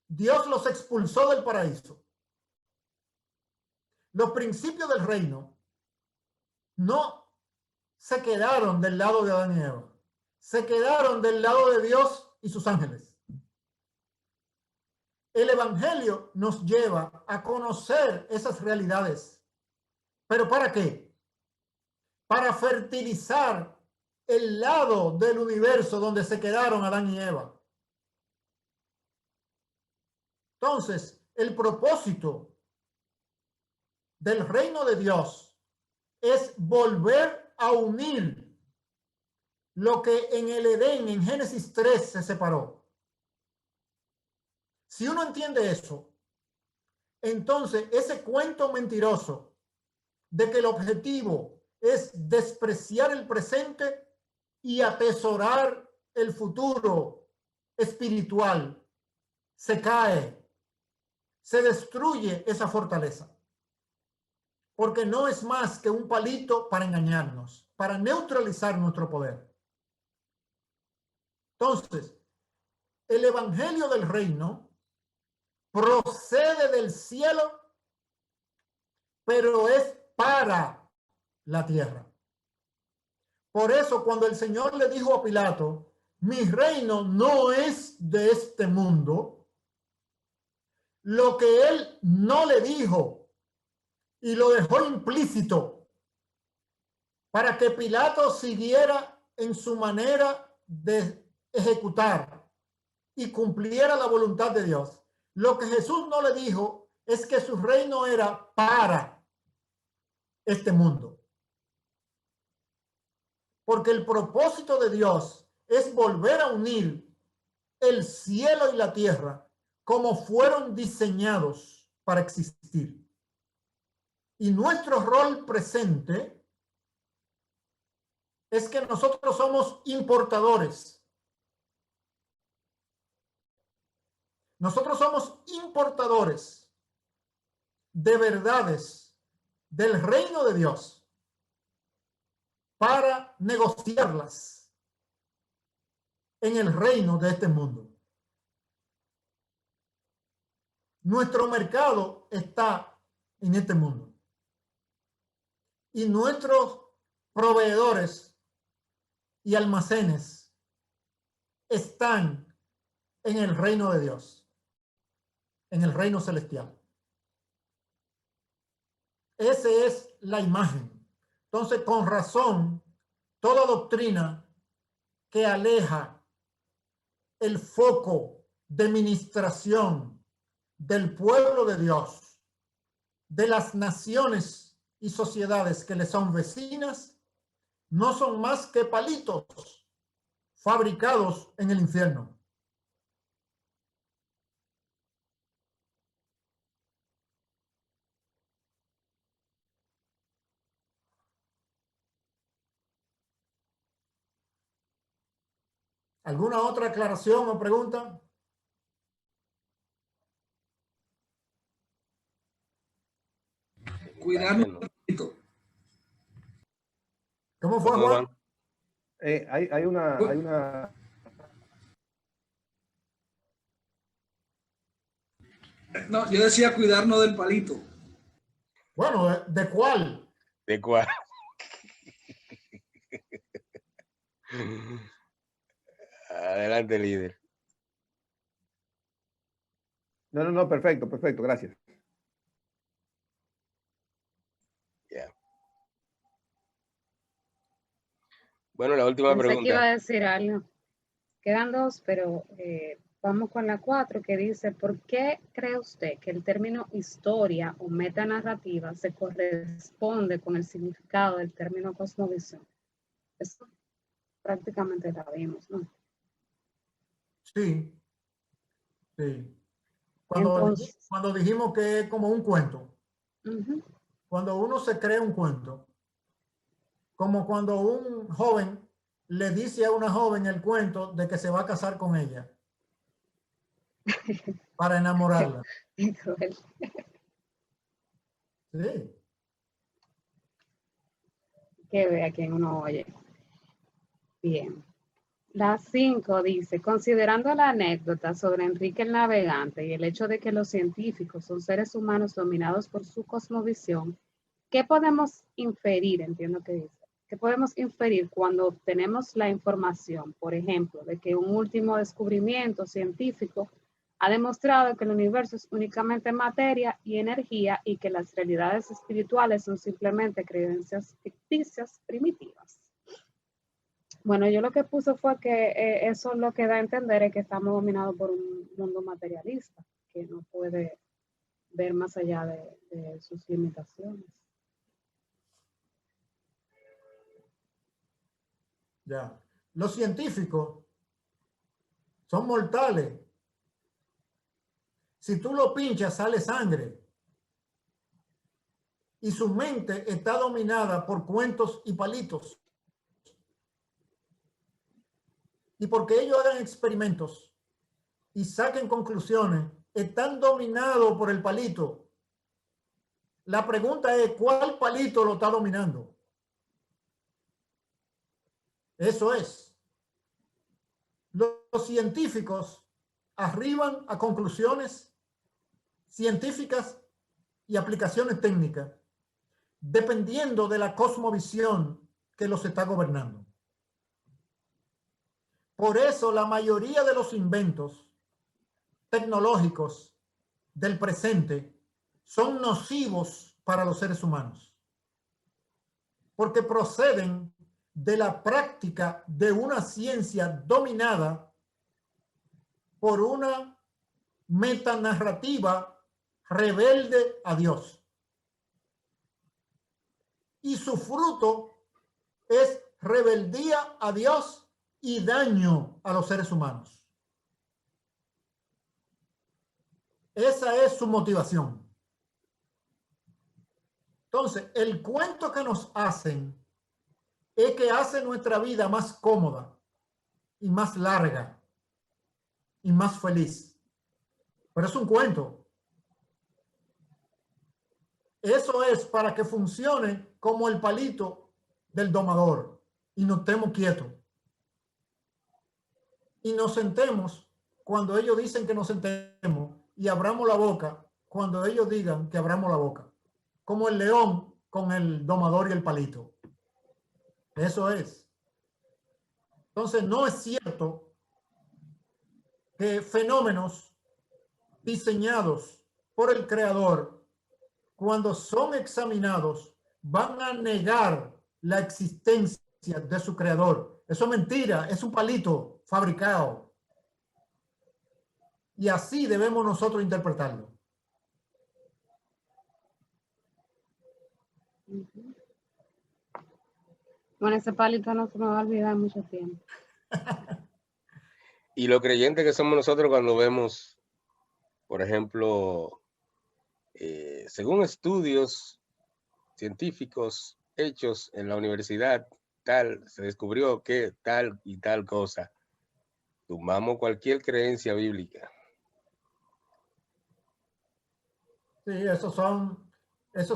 Dios los expulsó del paraíso. Los principios del reino no se quedaron del lado de Adán y Eva, se quedaron del lado de Dios y sus ángeles. El Evangelio nos lleva a conocer esas realidades. ¿Pero para qué? Para fertilizar el lado del universo donde se quedaron Adán y Eva. Entonces, el propósito del reino de Dios es volver a unir lo que en el Edén, en Génesis 3, se separó. Si uno entiende eso, entonces ese cuento mentiroso de que el objetivo es despreciar el presente y atesorar el futuro espiritual, se cae, se destruye esa fortaleza. Porque no es más que un palito para engañarnos, para neutralizar nuestro poder. Entonces, el evangelio del reino procede del cielo, pero es para la tierra. Por eso, cuando el Señor le dijo a Pilato, mi reino no es de este mundo, lo que él no le dijo y lo dejó implícito para que Pilato siguiera en su manera de ejecutar y cumpliera la voluntad de Dios. Lo que Jesús no le dijo es que su reino era para este mundo. Porque el propósito de Dios es volver a unir el cielo y la tierra como fueron diseñados para existir. Y nuestro rol presente es que nosotros somos importadores. Nosotros somos importadores de verdades del reino de Dios para negociarlas en el reino de este mundo. Nuestro mercado está en este mundo. Y nuestros proveedores y almacenes están en el reino de Dios, en el reino celestial. Esa es la imagen. Entonces, con razón, toda doctrina que aleja el foco de ministración del pueblo de Dios, de las naciones y sociedades que le son vecinas, no son más que palitos fabricados en el infierno. ¿Alguna otra aclaración o pregunta? Cuidarnos. ¿Cómo fue, Juan? Hay una... No, yo decía cuidarnos del palito. Bueno, ¿de cuál? ¿De cuál? Adelante, líder. No, perfecto, gracias. Yeah. Bueno, la última Pensé pregunta. que iba a decir algo. Quedan dos, pero vamos con la 4, que dice, ¿por qué cree usted que el término historia o metanarrativa se corresponde con el significado del término cosmovisión? Eso prácticamente la vimos, ¿no? Sí. Sí. Entonces, Cuando dijimos que es como un cuento. Cuando uno se cree un cuento, como cuando un joven le dice a una joven el cuento de que se va a casar con ella para enamorarla. qué cruel. Sí. Que vea quien uno oye. Bien. La 5 dice, considerando la anécdota sobre Enrique el Navegante y el hecho de que los científicos son seres humanos dominados por su cosmovisión, ¿qué podemos inferir? Entiendo que dice. ¿Qué podemos inferir cuando obtenemos la información, por ejemplo, de que un último descubrimiento científico ha demostrado que el universo es únicamente materia y energía y que las realidades espirituales son simplemente creencias ficticias primitivas? Bueno, yo lo que puse fue que eso lo que da a entender es que estamos dominados por un mundo materialista, que no puede ver más allá de sus limitaciones. Ya. los científicos son mortales. Si tú lo pinchas, sale sangre. Y su mente está dominada por cuentos y palitos. Y porque ellos hagan experimentos y saquen conclusiones, están dominados por el palito. La pregunta es, ¿cuál palito lo está dominando? Eso es. Los científicos arriban a conclusiones científicas y aplicaciones técnicas dependiendo de la cosmovisión que los está gobernando. Por eso la mayoría de los inventos tecnológicos del presente son nocivos para los seres humanos, porque proceden de la práctica de una ciencia dominada por una metanarrativa rebelde a Dios. Y su fruto es rebeldía a Dios y daño a los seres humanos. Esa es su motivación. Entonces, el cuento que nos hacen es que hace nuestra vida más cómoda y más larga y más feliz. Pero es un cuento. Eso es para que funcione como el palito del domador y nos estemos quietos. Y nos sentemos cuando ellos dicen que nos sentemos y abramos la boca cuando ellos digan que abramos la boca. Como el león con el domador y el palito. Eso es. Entonces no es cierto que fenómenos diseñados por el creador, cuando son examinados, van a negar la existencia de su creador. Eso es mentira, es un palito fabricado. Y así debemos nosotros interpretarlo. Bueno, ese palito no se me va a olvidar mucho tiempo. Y lo creyente que somos nosotros cuando vemos, por ejemplo, según estudios científicos hechos en la universidad, se descubrió que tal y tal cosa. Tomamos cualquier creencia bíblica. Sí, esos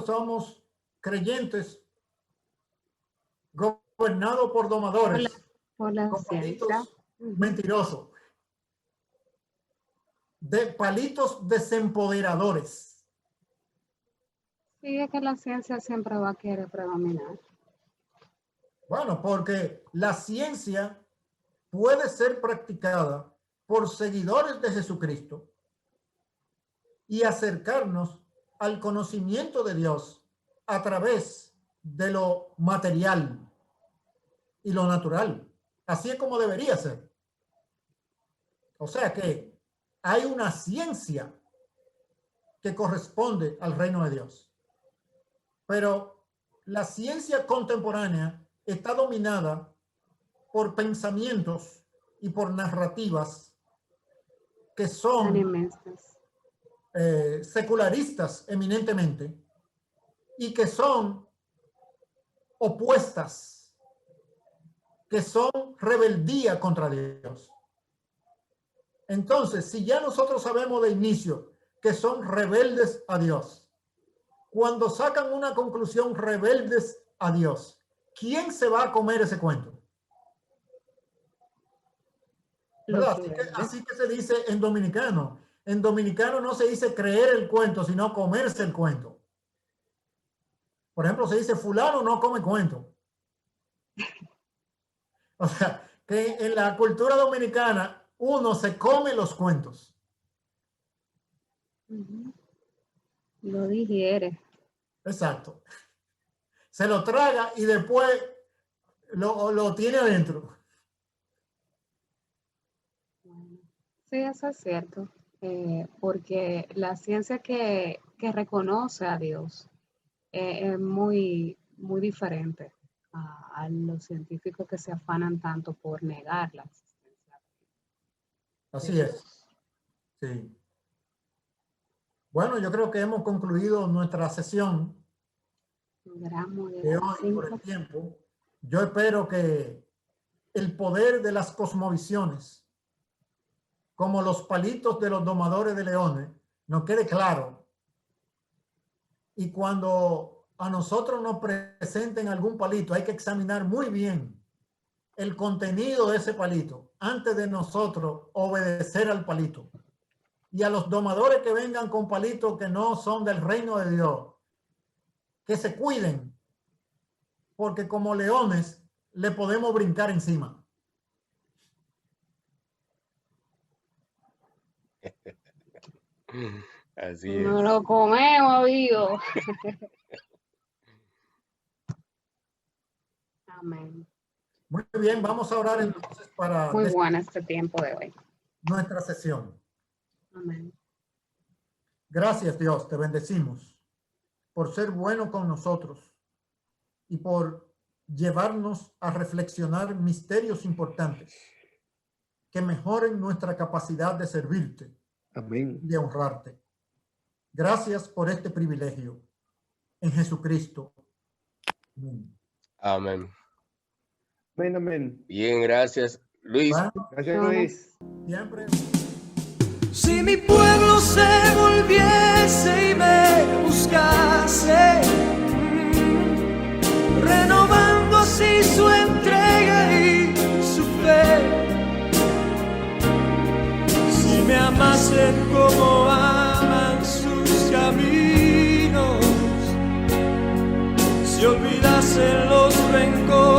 somos creyentes gobernados por domadores, por la con ciencia. palitos mentirosos, de palitos desempoderadores. Sí, es que la ciencia siempre va a querer predominar. Bueno, porque la ciencia puede ser practicada por seguidores de Jesucristo y acercarnos al conocimiento de Dios a través de lo material y lo natural. Así es como debería ser. O sea que hay una ciencia que corresponde al reino de Dios. Pero la ciencia contemporánea está dominada por pensamientos y por narrativas que son secularistas eminentemente y que son opuestas, que son rebeldía contra Dios. Entonces, si ya nosotros sabemos de inicio que son rebeldes a Dios, cuando sacan una conclusión rebeldes a Dios, ¿quién se va a comer ese cuento? ¿Verdad? Así que se dice en dominicano. En dominicano no se dice creer el cuento, sino comerse el cuento. Por ejemplo, se dice fulano no come cuento. O sea, que en la cultura dominicana uno se come los cuentos. Lo digiere. Exacto. Se lo traga y después lo tiene adentro. Sí, eso es cierto. Porque la ciencia que reconoce a Dios es muy, muy diferente a los científicos que se afanan tanto por negar la existencia. Así es. Sí. Bueno, yo creo que hemos concluido nuestra sesión de hoy por el tiempo. Yo espero que el poder de las cosmovisiones, como los palitos de los domadores de leones, nos quede claro. Y cuando a nosotros nos presenten algún palito, hay que examinar muy bien el contenido de ese palito antes de nosotros obedecer al palito. Y a los domadores que vengan con palitos que no son del reino de Dios, que se cuiden, porque como leones le podemos brincar encima. Así es. No lo comemos, amigo. Amén. Muy bien, vamos a orar entonces para Muy bueno este tiempo de hoy. nuestra sesión. Amén. Gracias, Dios, te bendecimos por ser bueno con nosotros y por llevarnos a reflexionar misterios importantes que mejoren nuestra capacidad de servirte. Amén. Y de honrarte. Gracias por este privilegio. En Jesucristo. Amén. Amén. Amén, amén. Bien, gracias, Luis. Bueno, Gracias, Luis. siempre. Si mi pueblo se volviese y me buscase, renovando así su entrega y su fe, si me amasen como aman sus caminos, si olvidasen los rencores